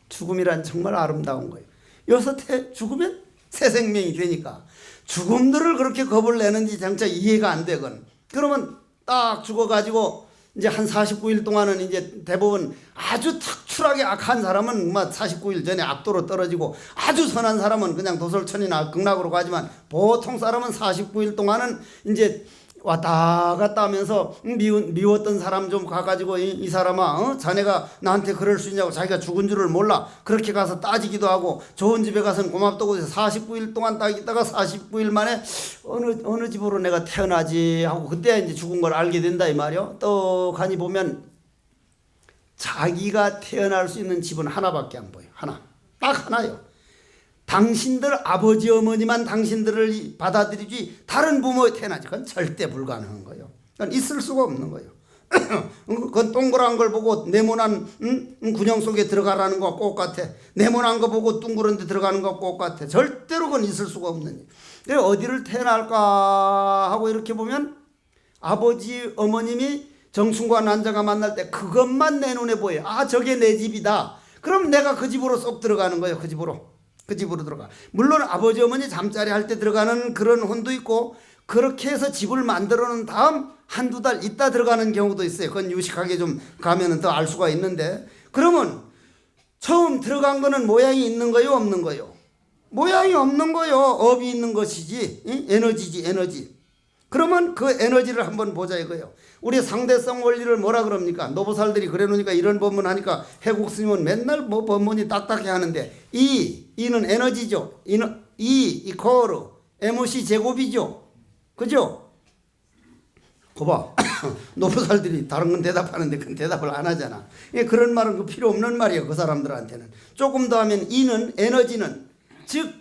죽음이란 정말 아름다운 거예요. 여기서 죽으면 새 생명이 되니까 죽음들을 그렇게 겁을 내는지 장차 이해가 안 되건. 그러면 딱 죽어가지고 이제 한 49일 동안은 이제 대부분 아주 탁출하게 악한 사람은 49일 전에 압도로 떨어지고 아주 선한 사람은 그냥 도솔천이나 극락으로 가지만 보통 사람은 49일 동안은 이제 왔다 갔다 하면서 미웠던 사람 좀 가가지고 이 사람아 자네가 나한테 그럴 수 있냐고 자기가 죽은 줄을 몰라 그렇게 가서 따지기도 하고 좋은 집에 가서는 고맙다고 해서 49일 동안 딱 있다가 49일 만에 어느 집으로 내가 태어나지 하고 그때 이제 죽은 걸 알게 된다 이 말이요. 떡하니 보면 자기가 태어날 수 있는 집은 하나밖에 안 보여. 딱 하나요. 당신들 아버지 어머니만 당신들을 받아들이지 다른 부모에 태어나지. 그건 절대 불가능한 거예요. 그건 있을 수가 없는 거예요. 그건 동그란 걸 보고 네모난 군형 속에 들어가라는 거 똑같아. 네모난 거 보고 둥그런 데 들어가는 거 똑같아. 절대로 그건 있을 수가 없는 일. 어디를 태어날까 하고 이렇게 보면 아버지 어머님이 정충과 난자가 만날 때 그것만 내 눈에 보여. 저게 내 집이다. 그럼 내가 그 집으로 쏙 들어가는 거예요. 그 집으로 들어가. 물론 아버지 어머니 잠자리 할 때 들어가는 그런 혼도 있고 그렇게 해서 집을 만들어 놓은 다음 한두 달 있다 들어가는 경우도 있어요. 그건 유식하게 좀 가면은 더 알 수가 있는데 그러면 처음 들어간 거는 모양이 있는 거요 없는 거요? 모양이 없는 거요. 업이 있는 것이지. 에너지지 에너지. 그러면 그 에너지를 한번 보자 이거예요. 우리 상대성 원리를 뭐라 그럽니까? 노보살들이 그래 놓으니까 이런 법문 하니까 해국스님은 맨날 뭐 법문이 딱딱해 하는데 이는 에너지죠. 이 코어르 MC 제곱이죠. 그죠? 거봐. 노보살들이 다른 건 대답하는데 그건 대답을 안 하잖아. 그런 말은 그 필요 없는 말이에요. 그 사람들한테는. 조금 더 하면 이는 에너지는 즉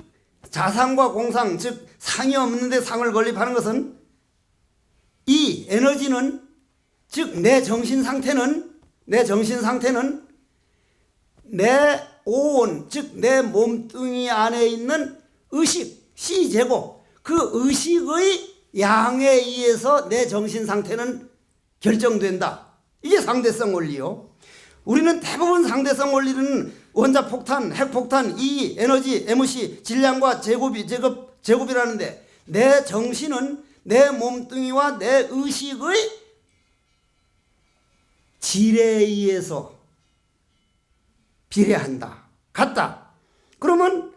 자상과 공상 즉 상이 없는데 상을 건립하는 것은 이 에너지는, 즉 내 정신 상태는 내 오온, 즉 내 몸뚱이 안에 있는 의식, 시제곱, 그 의식의 양에 의해서 내 정신 상태는 결정된다. 이게 상대성 원리요. 우리는 대부분 상대성 원리는 원자폭탄, 핵폭탄, E, 에너지, MC, 질량과 제곱이라는데, 내 정신은 내 몸뚱이와 내 의식의 질에 의해서 비례한다. 같다. 그러면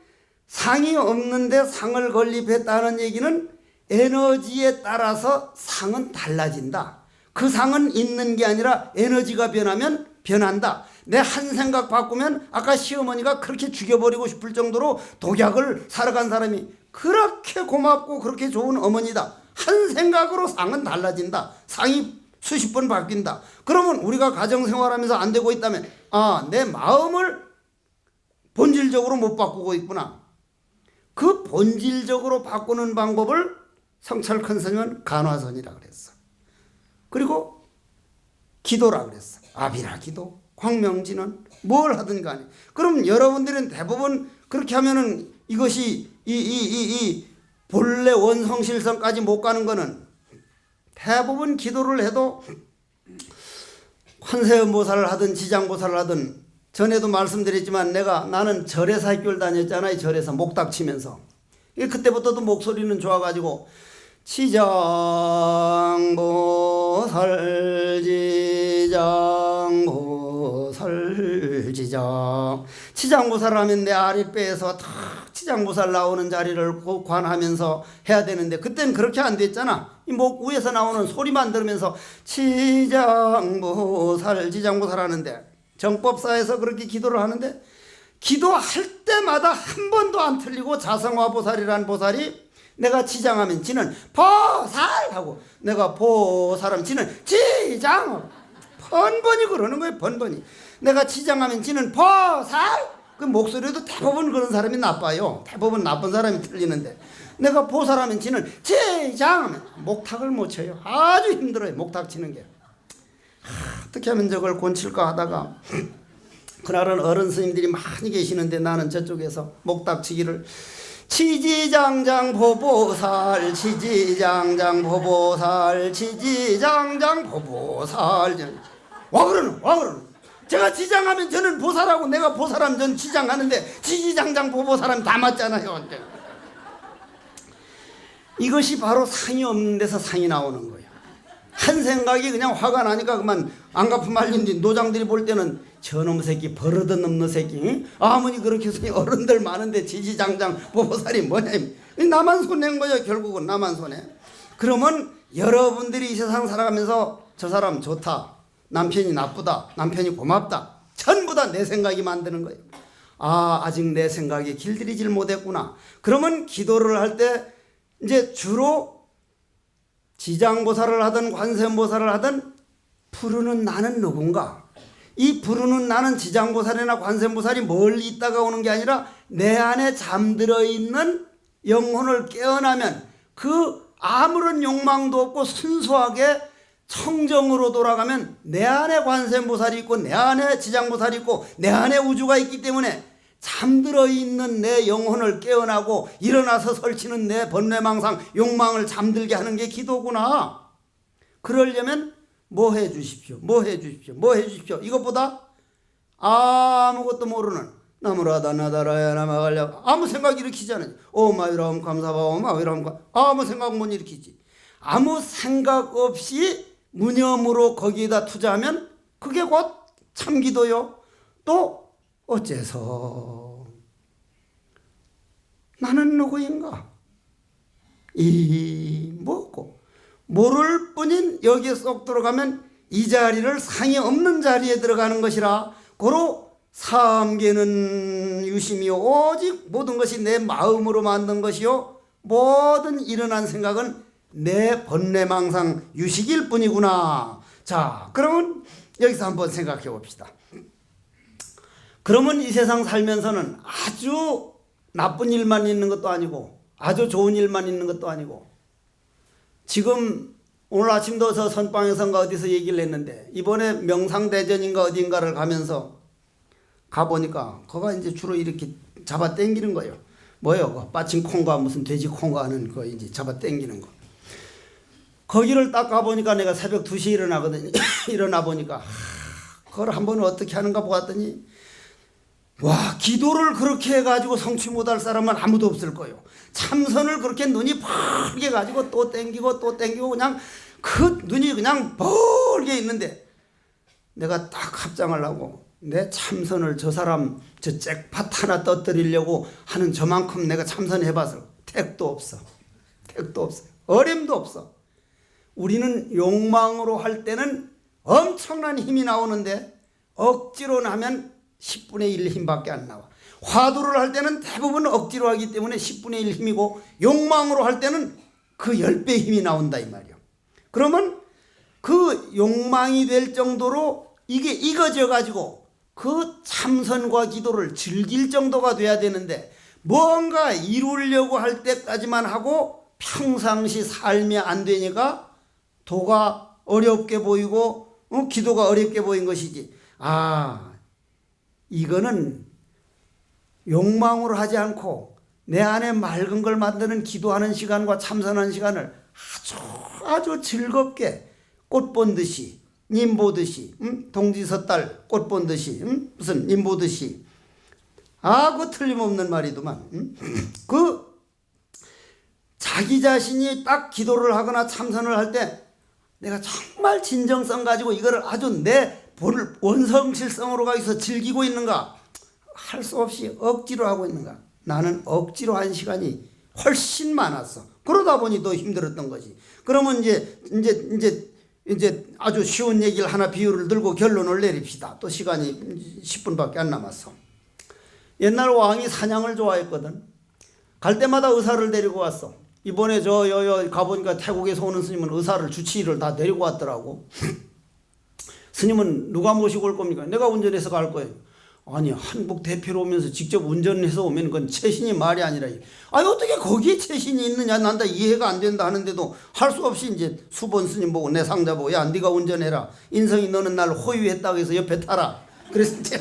상이 없는데 상을 건립했다는 얘기는 에너지에 따라서 상은 달라진다. 그 상은 있는 게 아니라 에너지가 변하면 변한다. 내 한 생각 바꾸면 아까 시어머니가 그렇게 죽여버리고 싶을 정도로 독약을 살아간 사람이 그렇게 고맙고 그렇게 좋은 어머니다. 한 생각으로 상은 달라진다. 상이 수십 번 바뀐다. 그러면 우리가 가정생활하면서 안 되고 있다면, 아, 내 마음을 본질적으로 못 바꾸고 있구나. 그 본질적으로 바꾸는 방법을 성찰 큰 스님은 간화선이라 그랬어. 그리고 기도라 그랬어. 아비라 기도, 광명진은 뭘 하든 간에. 그럼 여러분들은 대부분 그렇게 하면은 이것이 이 본래 원성실성까지 못 가는 거는, 대부분 기도를 해도 관세음보살을 하든 지장보살을 하든, 전에도 말씀드렸지만 나는 절에서 학교를 다녔잖아요. 절에서 목닥 치면서. 그때부터도 목소리는 좋아가지고 지장보살 지장보살 하면 내 아랫배에서 탁 지장보살 나오는 자리를 관하면서 해야 되는데, 그때는 그렇게 안 됐잖아. 이 목 위에서 나오는 소리만 들으면서 지장보살 하는데, 정법사에서 그렇게 기도를 하는데, 기도할 때마다 한 번도 안 틀리고 자성화보살이라는 보살이 내가 지장하면 지는 보살하고, 내가 보살하면 지는 지장, 번번이 그러는 거예요. 번번이. 내가 지장하면 지는 보살. 그 목소리도 대부분 그런 사람이 나빠요. 대부분 나쁜 사람이 틀리는데, 내가 보살하면 지는 지장하면 목탁을 못 쳐요. 아주 힘들어요. 목탁 치는 게. 어떻게 하면 저걸 곤칠까 하다가 그날은 어른 스님들이 많이 계시는데, 나는 저쪽에서 목탁 치기를 치지장장 보보살 치지장장 보보살 치지장장 보보살. 와 그러는 제가 지장하면 저는 보살하고, 내가 보살하면 저는 지장하는데 치지장장 보보살하면 다 맞잖아요. 이것이 바로 상이 없는 데서 상이 나오는 거예요. 한 생각이 그냥 화가 나니까 그만 안 갚으면 말린 뒤 노장들이 볼 때는 저놈 새끼, 버릇없는 새끼, 응? 아무리 그렇게 해서 어른들 많은데 지지장장 보보살이 뭐냐, 나만 손해인 거예요. 결국은 나만 손해. 그러면 여러분들이 이 세상 살아가면서 저 사람 좋다, 남편이 나쁘다, 남편이 고맙다, 전부 다 내 생각이 만드는 거예요. 아직 내 생각에 길들이질 못했구나. 그러면 기도를 할 때 이제 주로 지장보살을 하든 관세음보살을 하든 부르는 나는 누군가. 이 부르는 나는 지장보살이나 관세음보살이 멀리 있다가 오는 게 아니라 내 안에 잠들어 있는 영혼을 깨어나면, 그 아무런 욕망도 없고 순수하게 청정으로 돌아가면 내 안에 관세음보살이 있고 내 안에 지장보살이 있고 내 안에 우주가 있기 때문에, 잠들어 있는 내 영혼을 깨어나고 일어나서 설치는 내 번뇌망상 욕망을 잠들게 하는 게 기도구나. 그러려면 뭐 해 주십시오. 이것보다 아무것도 모르는 나무라다나다라야 나마갈려 아무 생각 일으키지 않아요. 오마이람 감사바 오마이람 아무 생각 못 일으키지. 아무 생각 없이 무념으로 거기에다 투자하면 그게 곧 참기도요. 또 어째서 나는 누구인가? 이 뭐고 모를 뿐인 여기에 쏙 들어가면 이 자리를 상이 없는 자리에 들어가는 것이라. 고로 삼계는 유심이요 오직 모든 것이 내 마음으로 만든 것이요 모든 일어난 생각은 내 번뇌망상 유식일 뿐이구나. 자, 그러면 여기서 한번 생각해 봅시다. 그러면 이 세상 살면서는 아주 나쁜 일만 있는 것도 아니고 아주 좋은 일만 있는 것도 아니고, 지금 오늘 아침도 저 선방에선가 어디서 얘기를 했는데 이번에 명상대전인가 어딘가를 가면서 가보니까 거가 이제 주로 이렇게 잡아 당기는 거예요. 뭐요? 그 빠친 콩과 무슨 돼지 콩과 하는 거 이제 잡아 당기는 거. 거기를 딱 가보니까 내가 새벽 2시에 일어나거든요. 일어나 보니까 그걸 한번 어떻게 하는가 보았더니 와, 기도를 그렇게 해가지고 성취 못할 사람은 아무도 없을 거예요. 참선을 그렇게 눈이 벌게 가지고 또 땡기고 또 땡기고 그냥 그 눈이 그냥 벌게 있는데 내가 딱 합장을 하고 내 참선을 저 사람 저 잭팟 하나 떠뜨리려고 하는 저만큼 내가 참선해봐서 택도 없어. 택도 없어. 어림도 없어. 우리는 욕망으로 할 때는 엄청난 힘이 나오는데 억지로 나면 10분의 1 힘밖에 안 나와. 화두를 할 때는 대부분 억지로 하기 때문에 10분의 1 힘이고 욕망으로 할 때는 그 10배 힘이 나온다 이 말이야. 그러면 그 욕망이 될 정도로 이게 익어져 가지고 그 참선과 기도를 즐길 정도가 돼야 되는데 뭔가 이루려고 할 때까지만 하고 평상시 삶이 안 되니까 도가 어렵게 보이고 기도가 어렵게 보인 것이지. 이거는 욕망으로 하지 않고 내 안에 맑은 걸 만드는 기도하는 시간과 참선하는 시간을 아주 즐겁게 꽃 본듯이 님 보듯이 동지섣달 꽃 본듯이 무슨 님 보듯이 그 틀림없는 말이더만. 그 자기 자신이 딱 기도를 하거나 참선을 할 때 내가 정말 진정성 가지고 이거를 아주 내 원성실성으로 가서 즐기고 있는가? 할 수 없이 억지로 하고 있는가? 나는 억지로 한 시간이 훨씬 많았어. 그러다 보니 더 힘들었던 거지. 그러면 이제 아주 쉬운 얘기를 하나 비유를 들고 결론을 내립시다. 또 시간이 10분밖에 안 남았어. 옛날 왕이 사냥을 좋아했거든. 갈 때마다 의사를 데리고 왔어. 이번에 가보니까 태국에서 오는 스님은 의사를 주치의를 다 데리고 왔더라고. 스님은 누가 모시고 올 겁니까? 내가 운전해서 갈 거예요. 아니, 한국 대표로 오면서 직접 운전해서 오면 그건 최신이 말이 아니라. 어떻게 거기에 최신이 있느냐? 난 다 이해가 안 된다 하는데도 할 수 없이 이제 수본 스님 보고 내 상자 보고 야, 네가 운전해라. 인성이 너는 날 호위했다고 해서 옆에 타라. 그래서 이제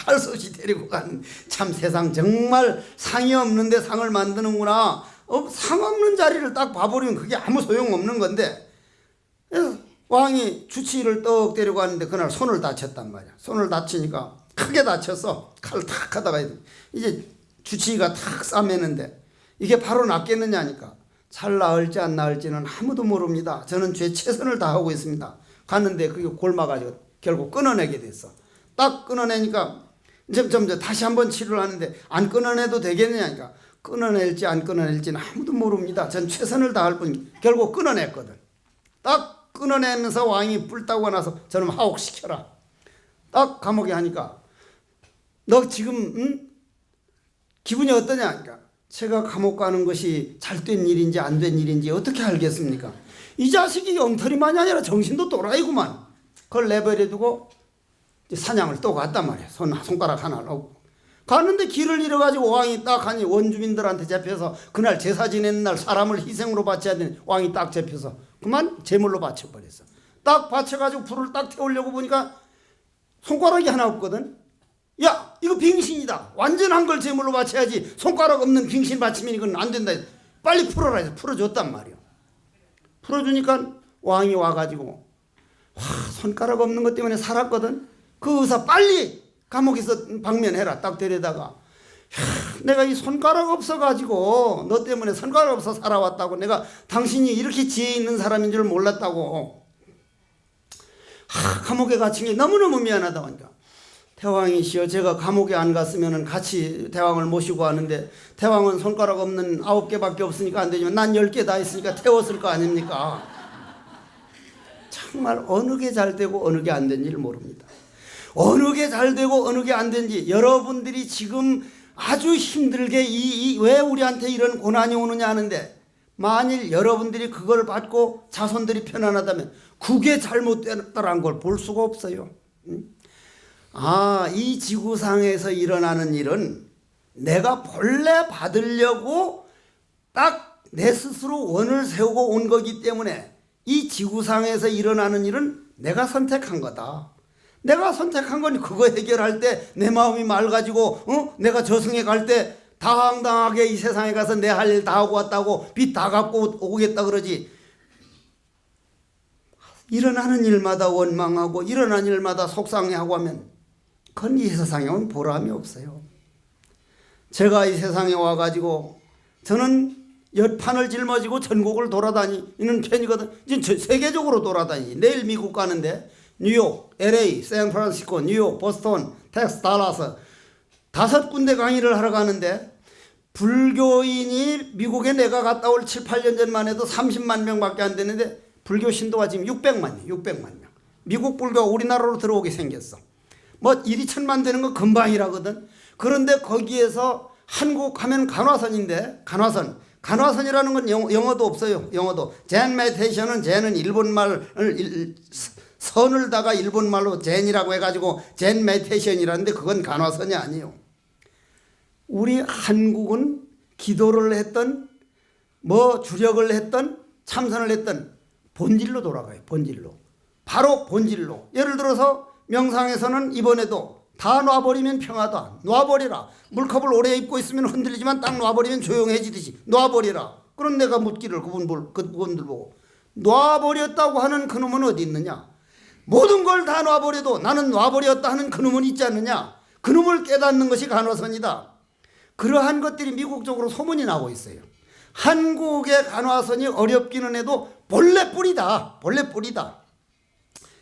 할 수 없이 데리고 가는. 참 세상 정말 상이 없는데 상을 만드는구나. 상 없는 자리를 딱 봐버리면 그게 아무 소용없는 건데. 왕이 주치의를 떡 데리고 왔는데 그날 손을 다쳤단 말이야. 손을 다치니까 크게 다쳤어. 칼을 탁 하다가 이제 주치의가 탁 싸매는데 이게 바로 낫겠느냐 하니까 잘 나을지 안 나을지는 아무도 모릅니다. 저는 제 최선을 다하고 있습니다. 갔는데 그게 골마가지고 결국 끊어내게 됐어. 딱 끊어내니까 점점 다시 한번 치료를 하는데 안 끊어내도 되겠느냐니까 끊어낼지 안 끊어낼지는 아무도 모릅니다. 전 최선을 다할 뿐. 결국 끊어냈거든. 딱 끊어내면서 왕이 뿔 따고 나서 저놈 하옥시켜라. 딱 감옥에 하니까 너 지금 기분이 어떠냐 하니까 제가 감옥 가는 것이 잘된 일인지 안 된 일인지 어떻게 알겠습니까? 이 자식이 엉터리만이 아니라 정신도 또라이구만. 그걸 내버려두고 사냥을 또 갔단 말이야. 손가락 하나를 하고 갔는데 길을 잃어가지고 왕이 딱 하니 원주민들한테 잡혀서 그날 제사 지내는 날 사람을 희생으로 바쳐야 되는 왕이 딱 잡혀서 그만 제물로 바쳐버렸어. 딱 바쳐가지고 불을 딱 태우려고 보니까 손가락이 하나 없거든. 야, 이거 빙신이다. 완전한 걸 제물로 바쳐야지 손가락 없는 빙신 바치면 이건 안 된다. 빨리 풀어라 해서 풀어줬단 말이야. 풀어주니까 왕이 와가지고 손가락 없는 것 때문에 살았거든. 그 의사 빨리 감옥에서 방면해라. 딱 데려다가 내가 이 손가락 없어가지고 너 때문에 손가락 없어 살아왔다고. 내가 당신이 이렇게 지혜 있는 사람인 줄 몰랐다고. 감옥에 갇힌 게 너무너무 미안하다고 하니까 대왕이시여, 제가 감옥에 안 갔으면 같이 대왕을 모시고 왔는데 대왕은 손가락 없는 9개밖에 없으니까 안 되지만 난 10개 다 있으니까 태웠을 거 아닙니까? 정말 어느 게 잘 되고 어느 게 안 된지를 모릅니다. 어느 게 잘 되고 어느 게 안 된지 여러분들이 지금 아주 힘들게 왜 우리한테 이런 고난이 오느냐 하는데 만일 여러분들이 그걸 받고 자손들이 편안하다면 그게 잘못됐다는 걸 볼 수가 없어요. 이 지구상에서 일어나는 일은 내가 본래 받으려고 딱 내 스스로 원을 세우고 온 거기 때문에 이 지구상에서 일어나는 일은 내가 선택한 거다. 내가 선택한 거니 그거 해결할 때 내 마음이 맑아지고 내가 저승에 갈 때 당당하게 이 세상에 가서 내 할 일 다 하고 왔다고 빚 다 갚고 오겠다 그러지. 일어나는 일마다 원망하고 일어나는 일마다 속상해하고 하면 그건 이 세상에 온 보람이 없어요. 제가 이 세상에 와가지고 저는 여판을 짊어지고 전국을 돌아다니는 편이거든. 지금 세계적으로 돌아다니지. 내일 미국 가는데 뉴욕, LA, 샌프란시스코, 뉴욕, 보스턴, 텍사스, 달라스 5군데 강의를 하러 가는데 불교인이 미국에 내가 갔다 올 7, 8년 전만 해도 30만 명밖에 안 되는데 불교 신도가 지금 600만 명. 미국 불교가 우리나라로 들어오게 생겼어. 뭐 일이 천만 되는 건 금방이라거든. 그런데 거기에서 한국 하면 간화선인데 간화선이라는 건 영어도 없어요. 영어도. 젠 메디테이션은 젠은 일본말을 선을다가 일본말로 젠이라고 해가지고 젠 메디테이션이라는데 그건 간화선이 아니에요. 우리 한국은 기도를 했던 뭐 주력을 했던 참선을 했던 본질로 돌아가요. 본질로. 바로 본질로. 예를 들어서 명상에서는 이번에도 다 놔버리면 평하다. 놔버리라. 물컵을 오래 입고 있으면 흔들리지만 딱 놔버리면 조용해지듯이 놔버리라. 그런 내가 묻기를 그분들 보고 놔버렸다고 하는 그놈은 어디 있느냐. 모든 걸 다 놔버려도 나는 놔버렸다 하는 그놈은 있지 않느냐. 그놈을 깨닫는 것이 간화선이다. 그러한 것들이 미국적으로 소문이 나고 있어요. 한국의 간화선이 어렵기는 해도 본래 뿌리다. 본래 뿌리다.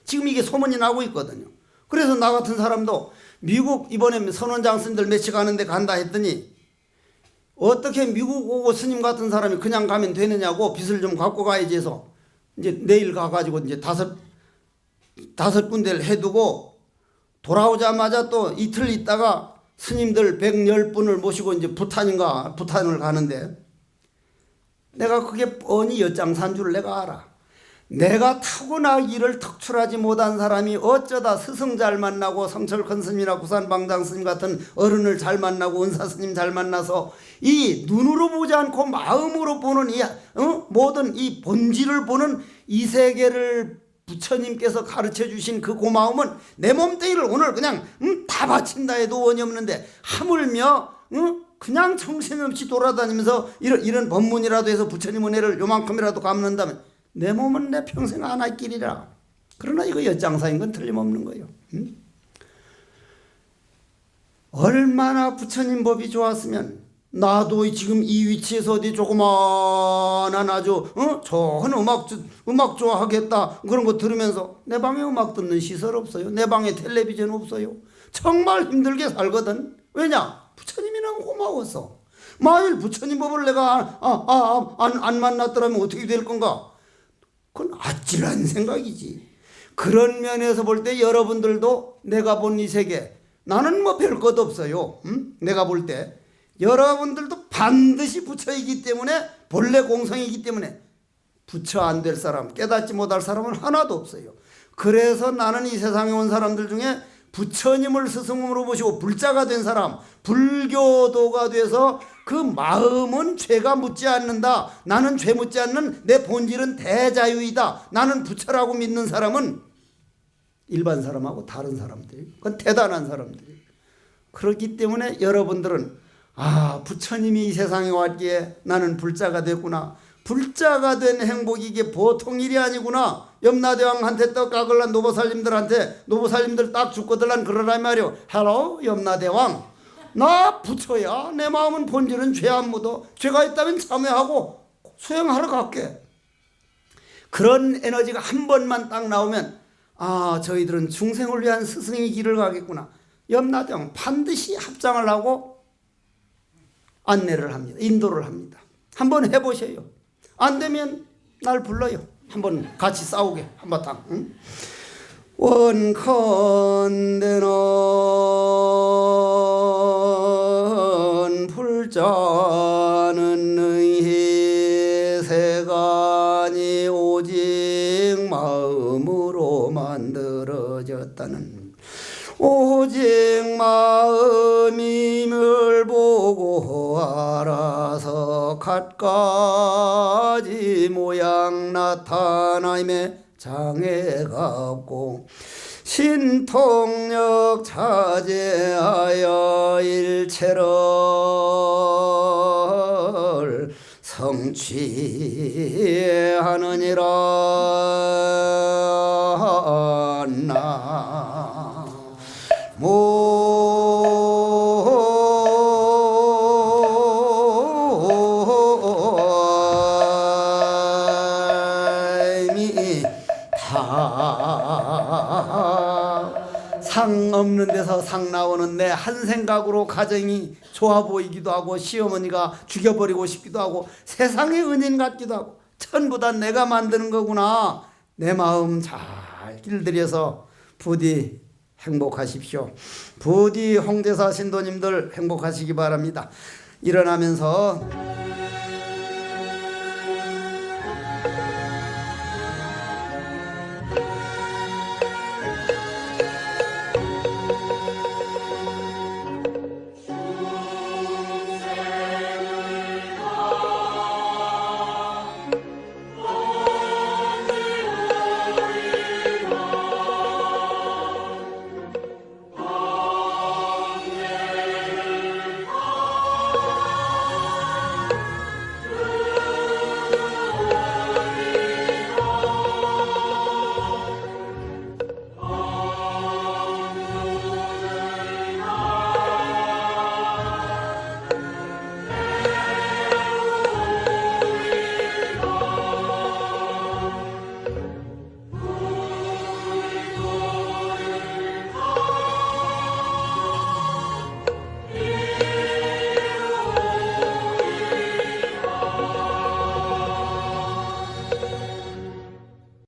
지금 이게 소문이 나고 있거든요. 그래서 나 같은 사람도 미국 이번에 선원장 스님들 며칠 가는데 간다 했더니 어떻게 미국 오고 스님 같은 사람이 그냥 가면 되느냐고 빚을 좀 갖고 가야지 해서 이제 내일 가가지고 이제 다섯 군데를 해두고 돌아오자마자 또 이틀 있다가 스님들 110분을 모시고 이제 부탄을 가는데 내가 그게 뻔히 엿장산 줄 내가 알아. 내가 타고나기를 특출하지 못한 사람이 어쩌다 스승 잘 만나고 성철큰 스님이나 구산방장 스님 같은 어른을 잘 만나고 은사 스님 잘 만나서 이 눈으로 보지 않고 마음으로 보는 이 모든 이 본질을 보는 이 세계를 부처님께서 가르쳐 주신 그 고마움은 내 몸뚱이를 오늘 그냥 다 바친다 해도 원이 없는데 하물며 그냥 정신없이 돌아다니면서 이런 법문이라도 해서 부처님 은혜를 요만큼이라도 갚는다면 내 몸은 내 평생 안 할 길이라. 그러나 이거 엿장사인 건 틀림없는 거예요. 얼마나 부처님 법이 좋았으면 나도 지금 이 위치에서 어디 조그마한 아주 좋은 음악 좋아하겠다 그런 거 들으면서 내 방에 음악 듣는 시설 없어요. 내 방에 텔레비전 없어요. 정말 힘들게 살거든. 왜냐? 부처님이 너무 고마워서. 만일 부처님 법을 내가 안 만났더라면 어떻게 될 건가? 그건 아찔한 생각이지. 그런 면에서 볼 때 여러분들도 내가 본 이 세계 나는 뭐 별 것 없어요. 내가 볼 때 여러분들도 반드시 부처이기 때문에 본래 공성이기 때문에 부처 안 될 사람 깨닫지 못할 사람은 하나도 없어요. 그래서 나는 이 세상에 온 사람들 중에 부처님을 스승으로 모시고 불자가 된 사람 불교도가 돼서 그 마음은 죄가 묻지 않는다. 나는 죄 묻지 않는 내 본질은 대자유이다. 나는 부처라고 믿는 사람은 일반 사람하고 다른 사람들이 그건 대단한 사람들이. 그렇기 때문에 여러분들은 부처님이 이 세상에 왔기에 나는 불자가 됐구나. 불자가 된 행복이 이게 보통 일이 아니구나. 염라대왕한테 떡 깎을란 노보살님들 딱 죽거들란 그러란 말이오. 헬로 염라대왕 나 부처야. 내 마음은 본질은 죄 안 묻어. 죄가 있다면 참회하고 수행하러 갈게. 그런 에너지가 한 번만 딱 나오면 저희들은 중생을 위한 스승의 길을 가겠구나. 염라대왕 반드시 합장을 하고 안내를 합니다. 인도를 합니다. 한번 해보세요. 안 되면 날 불러요. 한번 같이 싸우게 한바탕. 원컨대는 불자는 의희 세간이 오직 마음으로 만들어졌다는 오직 마음임을 보고 알아서 갖가지 모양 나타나임에 장애가 없고 신통력 자제하여 일체를 성취하느니라. 상 없는 데서 상 나오는데 한 생각으로 가정이 좋아 보이기도 하고 시어머니가 죽여버리고 싶기도 하고 세상의 은인 같기도 하고 전부 다 내가 만드는 거구나. 내 마음 잘 길들여서 부디 행복하십시오. 부디 홍대사 신도님들 행복하시기 바랍니다. 일어나면서